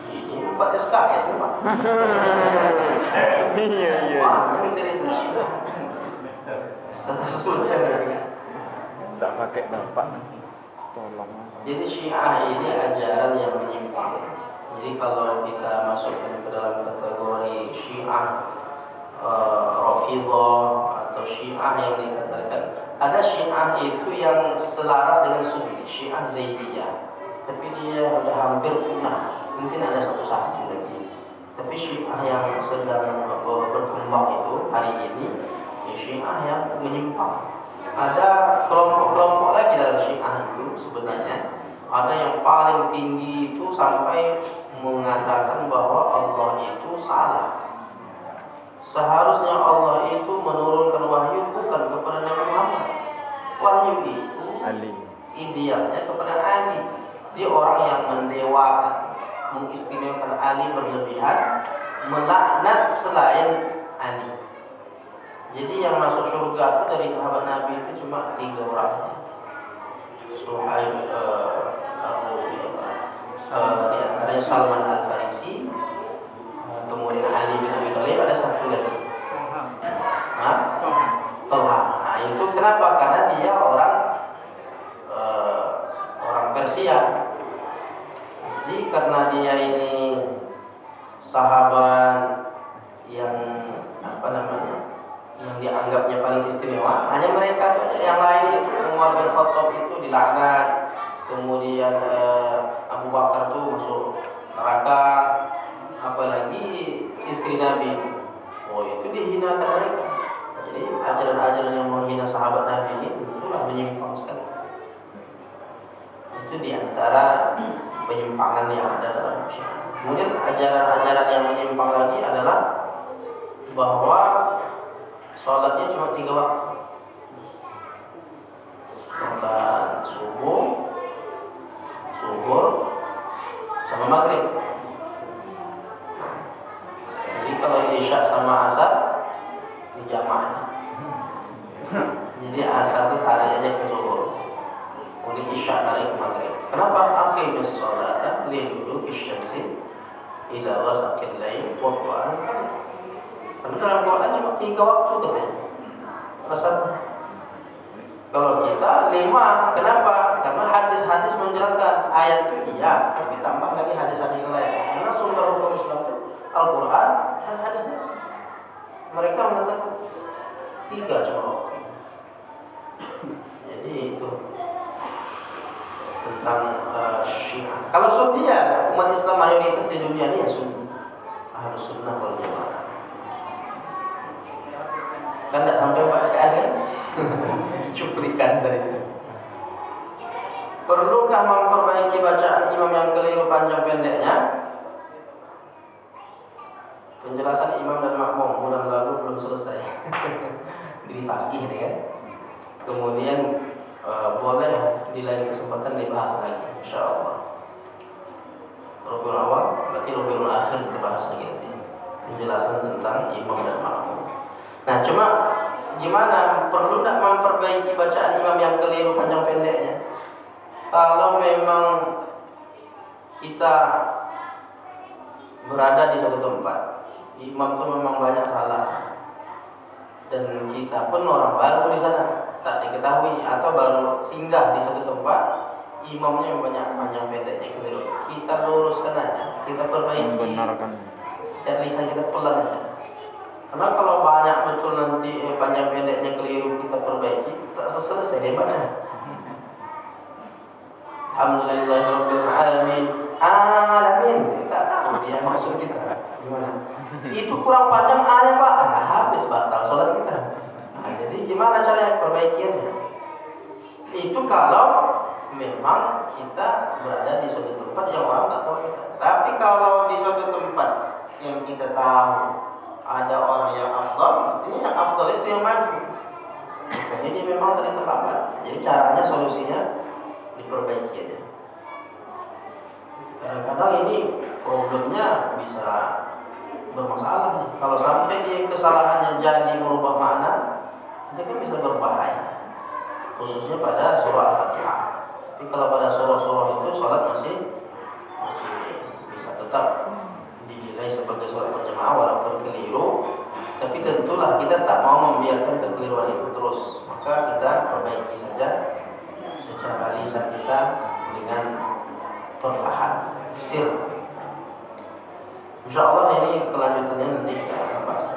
Ini Pak SKS nih Pak. Iya. Wah, ini cerita Syiah. Satu semester ya. Tak pakai bapak. Tolong. Jadi Syiah ini ajaran yang menyimpang. Jadi kalau kita masukkan ke dalam kategori Syiah Rafidhah atau Syiah yang dikatakan, ada Syiah itu yang selaras dengan Sunni, Syiah Zaidiyah, tapi dia sudah hampir punah. Mungkin ada satu-satu lagi. Tapi Syiah yang sedang berkembang itu hari ini, Syiah yang menyimpang. Ada kelompok-kelompok lagi dalam Syiah itu sebenarnya. Ada yang paling tinggi itu sampai mengatakan bahwa Allah itu salah. Seharusnya Allah itu menurunkan wahyu bukan kepada Nabi Muhammad. Wahyu itu idealnya kepada Ali. Dia orang yang mendewakan, mengistimewakan Ali berlebihan, melaknat selain Ali. Jadi yang masuk surga itu dari sahabat Nabi itu cuma 3 orang. Suhaib, di antaranya Salman Al-Farisi, kemudian Ali bin Abi Thalib, ada satu lagi. Tolha. Nah, itu kenapa? Karena dia orang sia-sia. Jadi karena dia ini sahabat yang yang dianggapnya paling istimewa, hanya mereka saja. Yang lain itu Umar bin Khattab itu dilaknat, kemudian Abu Bakar itu masuk neraka, apalagi istri Nabi, itu dihinakan mereka. Jadi ajaran-ajaran yang menghina sahabat Nabi ini tentulah menyimpang sekali. Itu diantara penyimpangan yang ada dalam syariat. Kemudian ajaran-ajaran yang menyimpang lagi adalah bahwa sholatnya cuma 3 waktu. Sholat subuh, zuhur, sama maghrib. Jadi kalau isya sama asar dijamak. Jadi asar itu tarik aja ke zuhur, kemudian isya tarik ke maghrib. Kenapa? Aqimus sholata liduluki syamsi ila ghasaqil lail wa qur'an. Karena dalam Quran cuma 3 waktu katanya. Asar. Kalau kita 5, kenapa? Karena hadis-hadis menjelaskan ayat itu iya, tapi tambah lagi hadis-hadis lain. Karena sumber hukum Islam itu Al-Quran dan hadisnya. Mereka mengatakan 3 cuma waktu. Jadi itu tentang Syiah. Kalau Sunni ya umat Islam mayoritas di dunia ini ya Sunni, Ahlus Sunnah wal Jamaah. Kan tidak sampai 4 SKS kan? Cuplikan dari itu. Perlukah memperbaiki bacaan imam yang keliru panjang pendeknya? Penjelasan imam dan makmum bulan lalu belum selesai. Ditagih nih kan. Kemudian boleh di lain kesempatan dibahas lagi, insyaallah. Rukun awal, berarti rukun akhir kita bahas lagi nanti. Penjelasan tentang imam dan makmum. Nah, cuma gimana? Perlu tak memperbaiki bacaan imam yang keliru panjang pendeknya? Kalau memang kita berada di suatu tempat, imam itu memang banyak salah, dan kita pun orang baru di sana, tak diketahui atau baru singgah di suatu tempat, imamnya yang banyak panjang pendeknya keliru. Kita luruskan aja, kita perbaiki. Membenarkan. Dan lisan kita pelan aja. Karena kalau banyak betul nanti panjang pendeknya keliru kita perbaiki, tak selesai dia baca. Alhamdulillahirabbil alamin. Alamin. Tak tahu dia maksud kita gimana. Itu kurang panjang aja Pak. Habis batal sholat kita. Nah, jadi gimana caranya perbaikiannya? Itu kalau memang kita berada di suatu tempat yang orang tak tahu kita. Tapi kalau di suatu tempat yang kita tahu ada orang yang afdal, mestinya yang afdal itu yang maju. Jadi dia memang tadi terlambat. Jadi caranya, solusinya diperbaiki aja. Kadang-kadang ini problemnya bisa bermasalah nih. Kalau sampai dia kesalahannya jadi merubah makna, itu kan bisa berbahaya. Khususnya pada surah Al-Fatihah. Tapi kalau pada surah-surah itu sholat masih bisa tetap dinilai sebagai sholat berjamaah walaupun keliru. Tapi tentulah kita tak mau membiarkan kekeliruan itu terus. Maka kita perbaiki saja secara lisan kita dengan perlahan, sir. InsyaAllah ini kelanjutannya nanti kita akan bahas.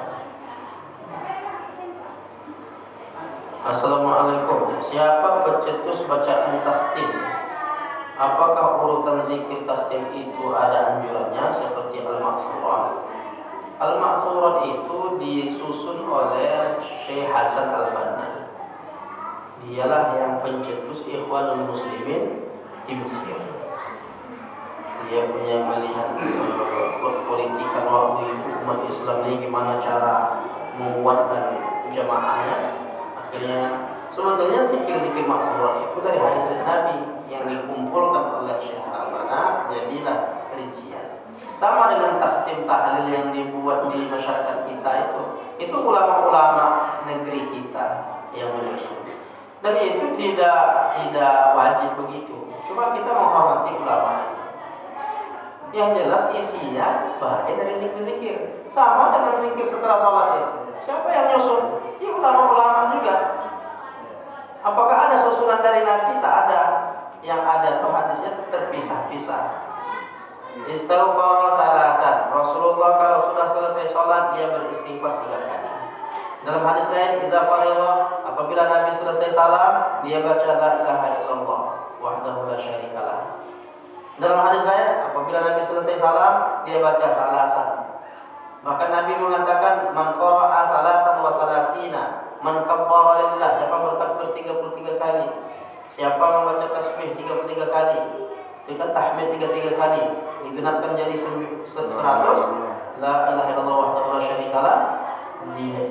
Assalamualaikum. Siapa pencetus bacaan tahtim? Apakah urutan zikir tahtim itu ada anjurannya seperti al-ma'surat? Al-ma'surat itu disusun oleh Syekh Hasan Al-Banna. Dialah yang pencetus Ikhwanul Muslimin di Mesir. Dia punya melihat politikan waktu itu umat Islam ini gimana cara menguatkan jamaahnya. Akhirnya sebetulnya zikir-zikir maksurat itu dari hadis-hadis Nabi yang dikumpulkan oleh Syekh Al-Banna, jadilah rincian. Sama dengan tahtim tahlil yang dibuat di masyarakat kita itu ulama-ulama negeri kita yang menyusun. Dan itu tidak wajib begitu. Cuma kita menghormati ulama. Yang jelas isinya bahagian dari zikir-zikir. Sama dengan zikir setelah sholat itu. Siapa yang nyusun? Ya ulama-ulama juga. Apakah ada susunan dari Nabi? Tak ada. yang ada tuh hadisnya terpisah-pisah. Istighfar salasan. Rasulullah kalau sudah selesai sholat dia beristighfar 3 kali. Dalam hadis lain, idza faragha, apabila Nabi selesai salam, dia baca la ilaha illallah wahdahu la syarikalah. Dalam hadis lain, apabila Nabi selesai salam, dia baca salasan. Bahkan Nabi mengatakan man qara'a salasan wa salasina, man kabbara lillah, siapa bertakbir 33 kali, siapa membaca tasbih 33 kali, itu kan tahmid 33 kali, digenapkan jadi 100, la ilaha illallah wahdahu la syarikalah,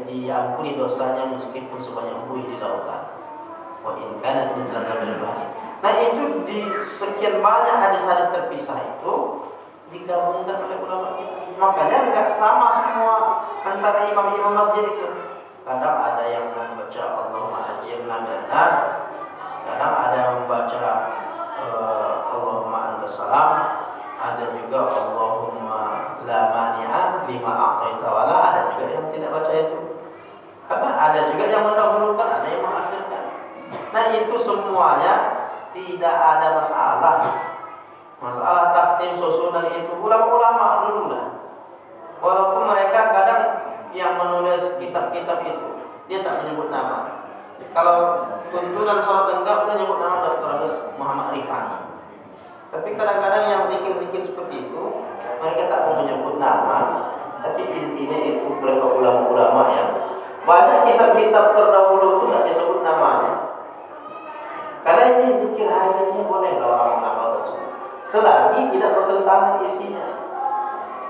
diampuni dosanya meskipun sebanyak buih di lautan. Wa in kana misla zabil bahri. Nah, itu di sekian banyak hadis-hadis terpisah itu digabungkan oleh ulama kita. Makanya enggak sama semua antara imam-imam masjid itu. Kadang ada yang membaca Allahumma ajirna minan nar, kadang ada yang membaca Allahumma antas salam, ada juga Allahumma la mani'a lima a'taita wala, ada juga yang tidak baca itu. Karena ada juga yang mendahulukan, ada yang mengakhirkan. Nah, itu semuanya tidak ada masalah. Masalah tahtim susunan itu ulama-ulama dulu lah. Walaupun mereka kadang yang menulis kitab-kitab itu dia tak menyebut nama. Kalau tuntunan sholat lengkap dia menyebut nama Dr. Muhammad Rifani. Tapi kadang-kadang yang zikir-zikir seperti itu mereka tak mau menyebut nama. Tapi intinya itu mereka ulama-ulama yang banyak kitab-kitab terdahulu itu tak disebut namanya. Karena ini zikir hariannya boleh orang mengamal tersebut, selagi tidak bertentangan isinya.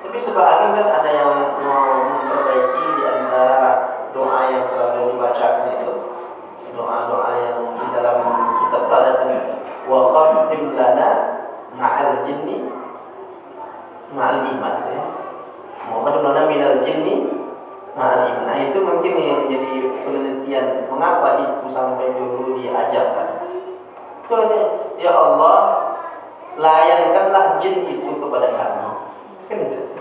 Tapi sebagian kan ada yang mau memperbaiki di antara doa yang selalu dibacakan itu, doa-doa yang di dalam kitab tadi, wa qaddim lana ma'al jinni ma'al iman, ya. Wa qaddim lana minal jinni ma'al iman. Nah, itu mungkin yang jadi penelitian mengapa itu sampai dulu diajarkan. Ya Allah, layankanlah jin itu kepada kami. Kan itu.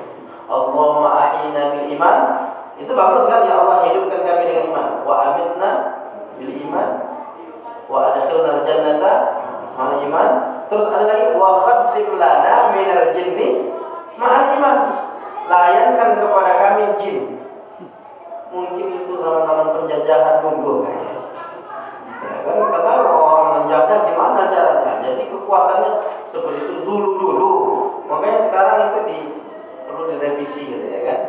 Allahumma ahyina bil iman. Itu bagus kan, ya Allah hidupkan kami dengan iman. Wa amitna bil iman. Wa adkhilna al-jannata ma'al iman. Terus ada lagi wa khattim lana minal jinni ma'al iman. Layankan kepada kami jin. Mungkin itu zaman-zaman penjajahan dulu kayaknya. Ya, kan karena orang menjaga gimana caranya. Jadi kekuatannya seperti itu dulu. Makanya sekarang itu perlu direvisi gitu ya kan.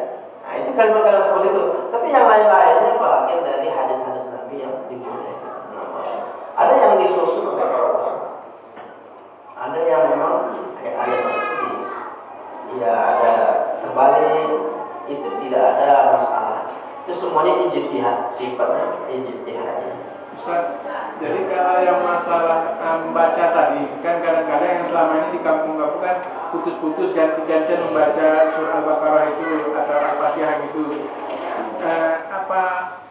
Nah, itu kalimat-kalimat seperti itu. Tapi yang lain-lainnya bagian dari hadis-hadis Nabi yang dibolehkan. Ada yang disusun oleh para ulama. Ada yang memang kayak ada itu ya ada terbalik, itu tidak ada masalah. Itu semuanya ijtihad, sifatnya ijtihad. Ustaz, jadi kalau yang masalah membaca tadi, kan kadang-kadang yang selama ini di kampung-kampung kan putus-putus ganti-gantian membaca surah Al-Baqarah itu atau Al-Fatihah gitu.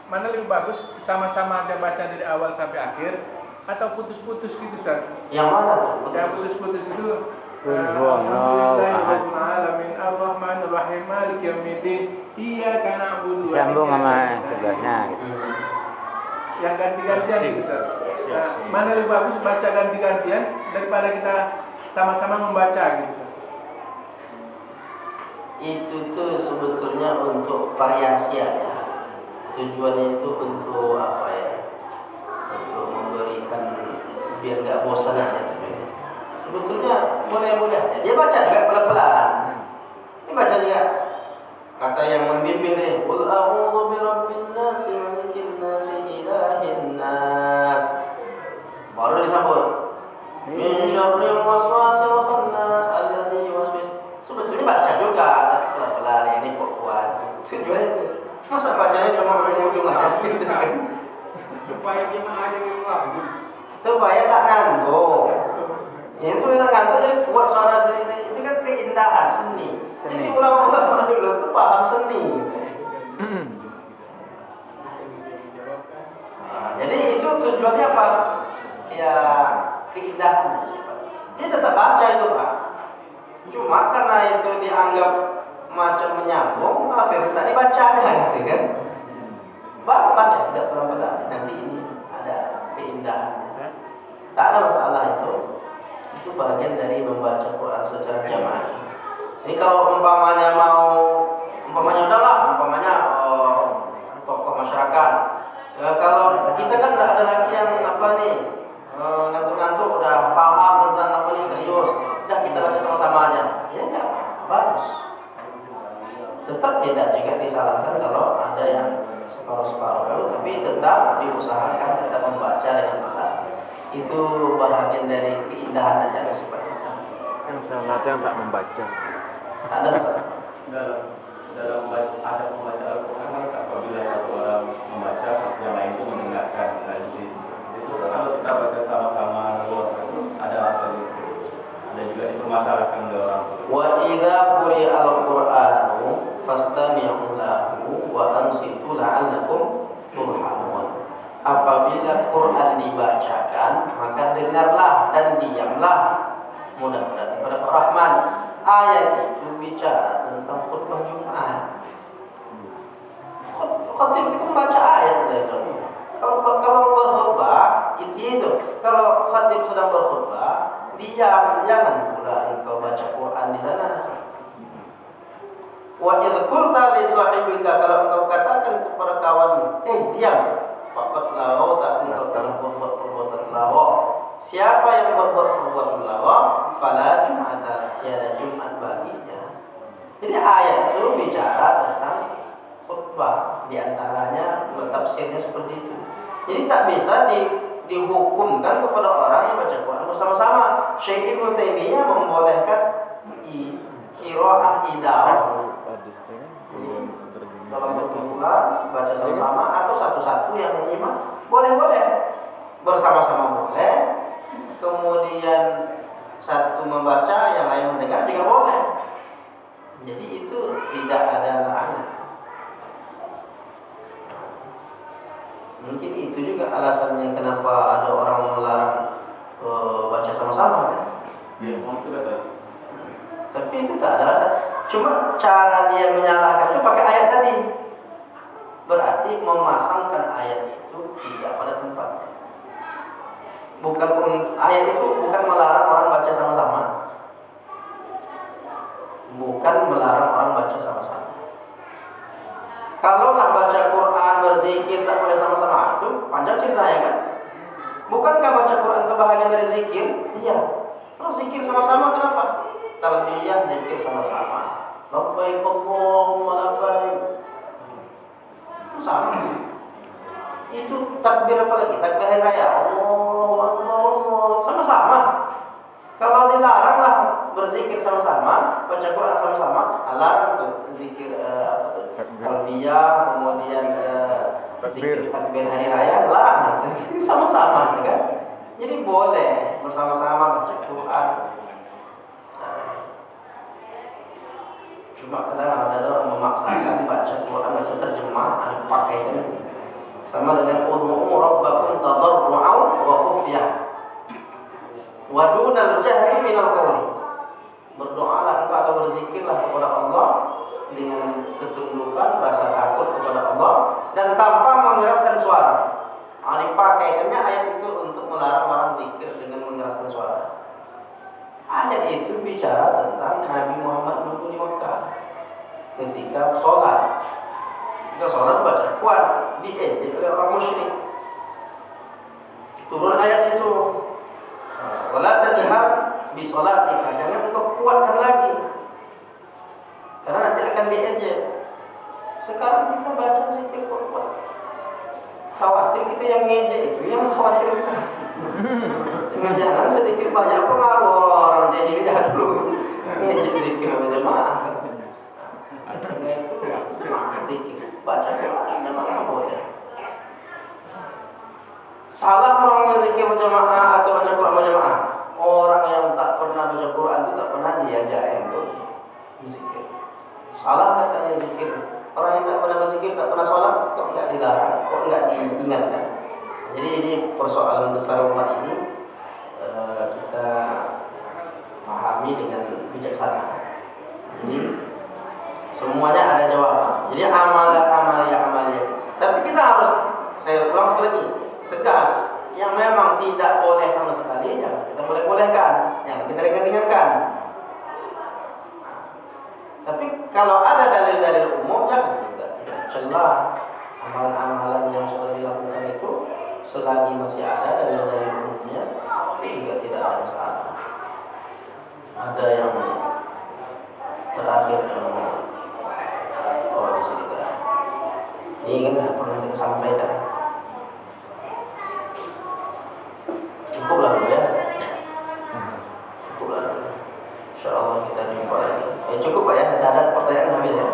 Mana lebih bagus sama-sama ada baca dari awal sampai akhir atau putus-putus gitu, Ustaz? Yang mana tuh? Yang putus-putus itu Alhamdulillahirabbil alamin arrahmanir rahim maliki yaumiddin iyyaka na'budu wa Sambung iyyaka sama nasta'in. sebelahnya gitu. Yang ganti-gantian gitu. Nah, mana lebih bagus baca ganti-gantian daripada kita sama-sama membaca gitu. Itu tuh sebetulnya untuk variasi ya. Tujuannya itu untuk apa ya? Untuk memberikan biar nggak bosan aja. Sebetulnya boleh-boleh aja. Dia baca juga pelan-pelan. Ini baca juga. Kata yang membimbing nih, qul a'udzu birabbin nas, malikin nas, ilahin nas. Baru disambut. Min syarril waswasil khannas alladzi yuwaswis. Sebetulnya baca juga, tapi pelan-pelan ini kok kuat. Tujuannya itu. Masa bacanya cuma ujung aja gitu kan? Supaya jemaah yang keluar. Supaya tak ngantuk. Ya itu tak ngantuk jadi buat suara sendiri. Itu kan keindahan seni. Jadi ulama-ulama dulu itu paham seni. Nah, jadi itu tujuannya apa? Ya keindahan. Dia tetap baca itu Pak. Cuma karena itu dianggap macam menyambung, akhirnya tak dibacanya gitu kan. Baru baca tidak pelan-pelan. Nanti ini ada keindahannya. Tak ada masalah itu. itu bagian dari membaca Quran secara jamaah. Ini kalau umpamanya tokoh masyarakat. Ya, kalau kita kan tidak ada lagi yang ngantuk-ngantuk udah paham tentang apa ini serius, udah kita baca sama-sama aja. Ya enggak bagus. Tetap tidak juga disalahkan kalau ada yang separuh-separuh, tapi tetap diusahakan tetap membaca dengan benar. Itu bahagian dari keindahan aja sebenarnya. Yang salah itu yang tak membaca. Ada masalah. dalam ada membaca Al-Quran kan apabila satu orang membaca yang lain itu mendengarkan itu kalau kita baca sama-sama ada apa gitu, ada juga dipermasalahkan oleh orang. Wa idza quri'al Qur'anu fastami'u lahu wa ansitu la'allakum turhamun. Apabila Quran dibacakan, maka dengarlah dan diamlah, mudah-mudahan kepada Rahman. Ayat itu bicara tentang khutbah Jumat. Khatib itu membaca ayat itu. Kalau berkhutbah itu kalau khatib sedang berkhutbah, diam, jangan pula engkau baca Quran di sana. Wa idz qulta li sahibika, kalau engkau katakan kepada kawanmu, diam, faqad lawa, tak engkau telah berbuat perbuatan lawa. Siapa yang berbuat perbuatan lawa, fala jum'ata, tiada Jumat baginya. Jadi ayat itu bicara tentang khutbah, di antaranya tafsirnya seperti itu. Jadi tak bisa dihukumkan kepada orang yang baca Quran bersama-sama. Syekh Ibnu Taimiyah membolehkan qiraah idarah dalam berkumpulan baca sama-sama atau satu-satu yang menyimak, boleh-boleh, bersama-sama boleh. Kemudian satu membaca, yang lain mendengar juga boleh. Jadi itu tidak ada larangan. Mungkin itu juga alasannya kenapa ada orang melarang baca sama-sama kan? Ya, itu kata. Tapi itu tak ada alasan. Cuma cara dia menyalahkan itu pakai ayat tadi. Berarti memasangkan ayat itu tidak pada tempatnya. Ayat itu bukan melarang orang baca sama-sama. Bukan melarang orang baca sama-sama. Kalaulah baca Quran, berzikir tak boleh sama-sama, itu panjang ceritanya kan? Bukankah baca Quran itu bahagian dari zikir? Iya. Terus zikir sama-sama kenapa? Talbiyah zikir sama-sama. Labbaik Allahumma labbaik. Sama. Itu takbir apa lagi? Takbir hari raya. Allahu Akbar, Allah. Sama-sama. Kalau dilaranglah berzikir sama-sama, baca Quran sama-sama, larang tuh zikir talbiyah, kemudian zikir takbir hari raya, larang sama-sama kan? Jadi boleh bersama-sama baca Quran. Cuma kadang ada orang memaksakan baca Quran, baca terjemah, dipakai kan? Sama dengan ud'u rabbakum tadarru'an wa khufyah wa dunal jahri minal qawli. Berdoalah engkau atau berzikirlah kepada Allah dengan ketundukan, rasa takut kepada Allah dan tanpa mengeraskan suara. Dipakaikannya ayat itu untuk melarang orang zikir dengan mengeraskan suara. Ayat itu bicara tentang Nabi Muhammad dulu di Mekah ketika sholat. Ketika sholat baca kuat, diejek oleh orang musyrik. Turun ayat itu. Wala tajhar bi sholatika, jangan engkau kuatkan lagi. Karena nanti akan diejek. Sekarang kita baca zikir kuat. Khawatir kita yang ngejek itu, yang khawatir kita. Jangan sedikit banyak pengaruh orang jadi lihat dulu. Ngejek zikir berjamaah. Zikir baca Quran jamaah boleh. Salah orang yang zikir berjamaah atau baca Quran berjamaah. Orang yang tak pernah baca Quran itu tak pernah diajak untuk zikir. Salah katanya zikir. Orang yang tak pernah berzikir, tak pernah sholat, kok enggak dilarang, kok enggak diingatkan. Jadi ini persoalan besar umat ini kita pahami dengan bijaksana. Jadi semuanya ada jawaban. Jadi amalia. Tapi kita harus, saya ulang sekali lagi, tegas. Yang memang tidak boleh sama sekali, jangan kita boleh-bolehkan. Yang ringankan. Tapi kalau ada dalil-dalil umum, jangan juga kita celah amalan-amalan yang sudah dilakukan itu selagi masih ada dalil-dalil umumnya, juga tidak ada masalah. Ada yang terakhir yang di sini kan. Ini kan tidak pernah kita sampaikan. Cukuplah dulu ya. Cukuplah dulu. Insyaallah kita jumpa lagi. Cukup Pak ya, tidak ada pertanyaan habis ya.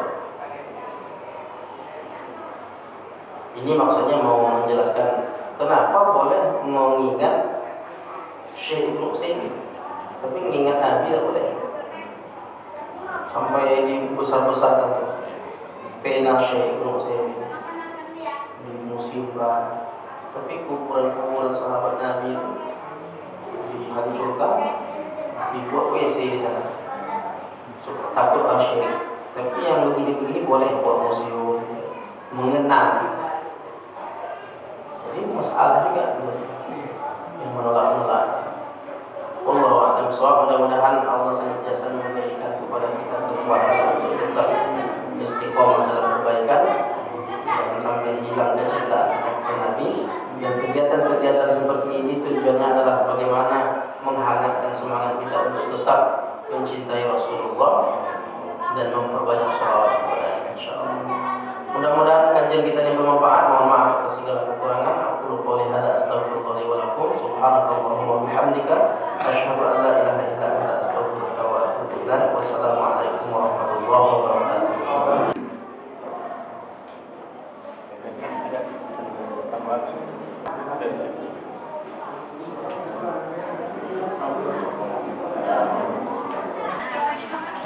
Ini maksudnya mau menjelaskan kenapa boleh mengingat Syekh Ibnu Utsaimin, tapi mengingat Nabi tidak boleh. Sampai dibesar-besarkan tuh pena Syekh Ibnu Utsaimin dimusibah, tapi kuburan-kuburan sahabat Nabi itu dihancurkan, dibuat WC di sana. Takut orang syirik. Tapi yang begini-begini boleh buat museum, mengenang. Jadi masalah juga yang menolak-menolak. Wallahu a'lam bishawab. Mudah-mudahan Allah senantiasa memberikan kepada kita kekuatan untuk tetap istiqomah dalam kebaikan, jangan sampai hilang kecintaan kepada Nabi. Dan kegiatan-kegiatan seperti ini tujuannya adalah bagaimana menghangatkan semangat kita untuk tetap mencintai Rasulullah dan memperbanyak sholawat kepada insyaallah. Mudah-mudahan kajian kita ini bermanfaat. Mohon maaf atas segala kekurangan. Aku qouli hadza astaghfirullah li wa lakum. Subhanakallahumma wa bihamdika asyhadu an la ilaha illa anta astaghfiruka wa atubu ilaik. Wassalamualaikum warahmatullahi wabarakatuh.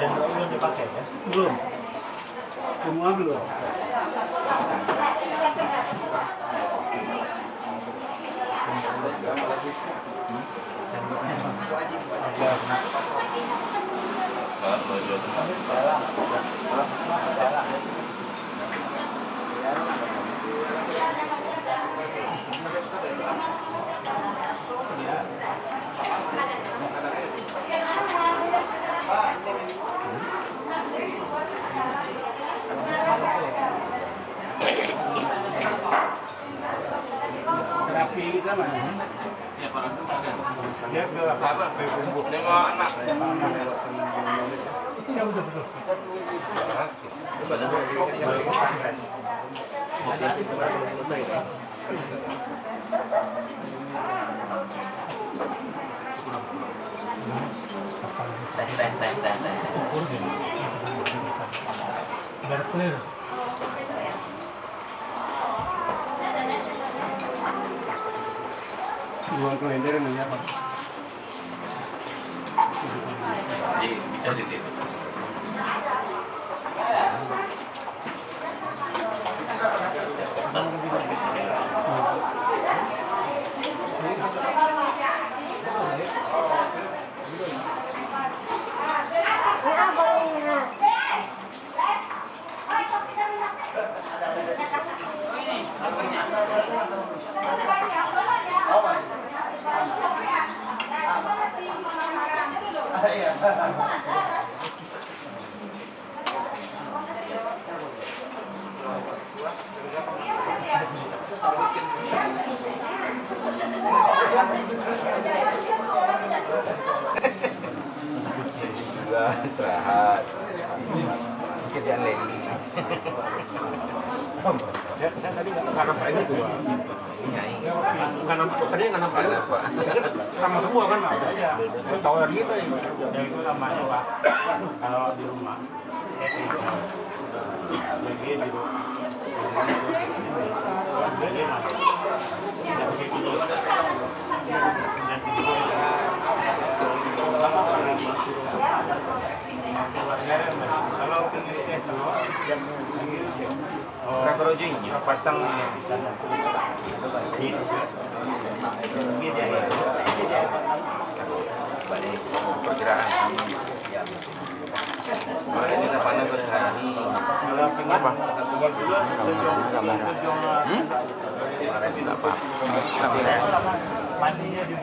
Belum dipakai ya? Belum. Semua belum. Terapi kita mana? Ya, Pak. Dia ke apa? Ke bumbu. Nengok anak. Ya, betul. Biar clear. Dua kalender yang apa? Bisa ditip. Istirahat. Kerjaan lagi. Saya tadi nggak nampak ini tuh. Nyai. Nggak nampak, tadi nggak nampak. Sama semua kan Pak? Saya tahu dari itu ya. Yang itu namanya Pak. Kalau di rumah. Lagi di rumah. Kalau Kakrojinya patang balik perkiraan. Kemarin kita panen berhari. apa? Kemarin kita apa? Mandinya di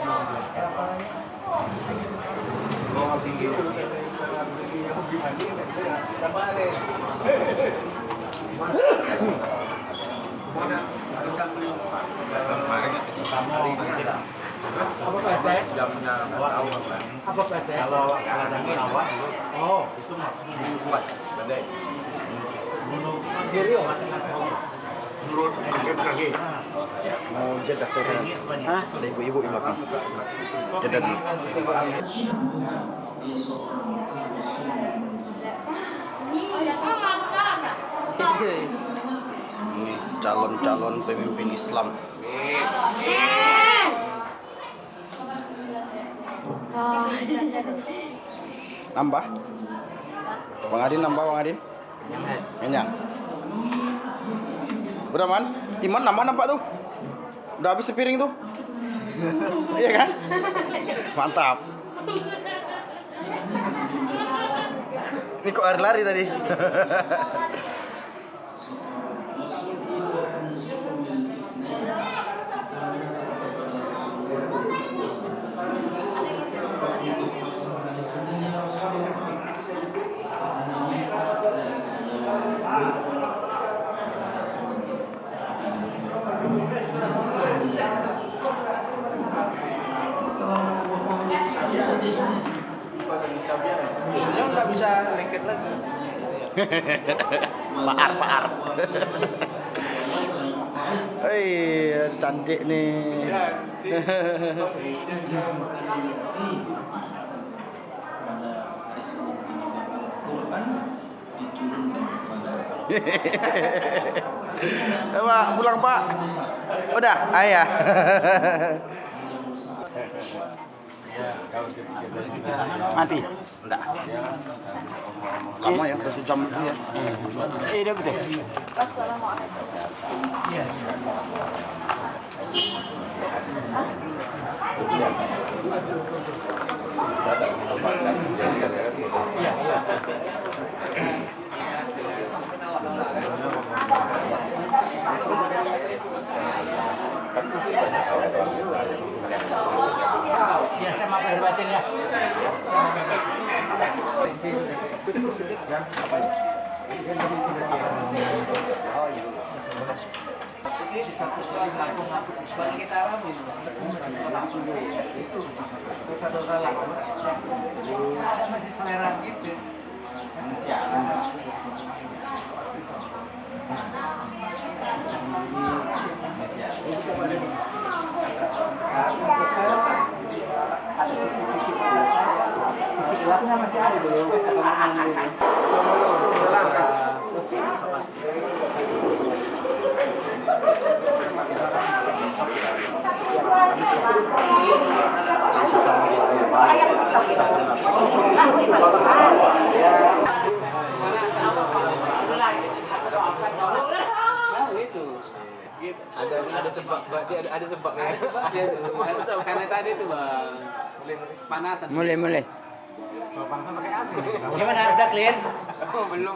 Apa PT? Jamnya apa PT? Kalau ladangnya awak dulu. Oh, itu mah buat badai. Kiri menurut kaki. Mau jeda sore. Hah? Ada ibu-ibu di belakang. Jeda dulu. Ini calon-calon pemimpin Islam. Nambah? Bang Adin nambah, Bang Adin? Kenyang. Udah man? Iman nambah nampak tuh? Udah habis sepiring tuh? Iya kan? Mantap. Ini kok lari-lari tadi? Beliau nggak bisa lengket lagi. Paar. Hei, cantik nih. Pak, pulang Pak. Udah, ayah. Mati? Enggak. Lama ya, udah sejam itu ya. Iya, betul. Ya, saya maaf lahir batin ya. Ini di satu sisi ngaku-ngaku sebagai kita alami itu satu salah ada masih selera gitu masih ada belum ada sebab ada sebabnya ada sebab karena tadi tuh bang panasan Mulai. panasan pakai AC Gimana? Udah clear? belum Belum.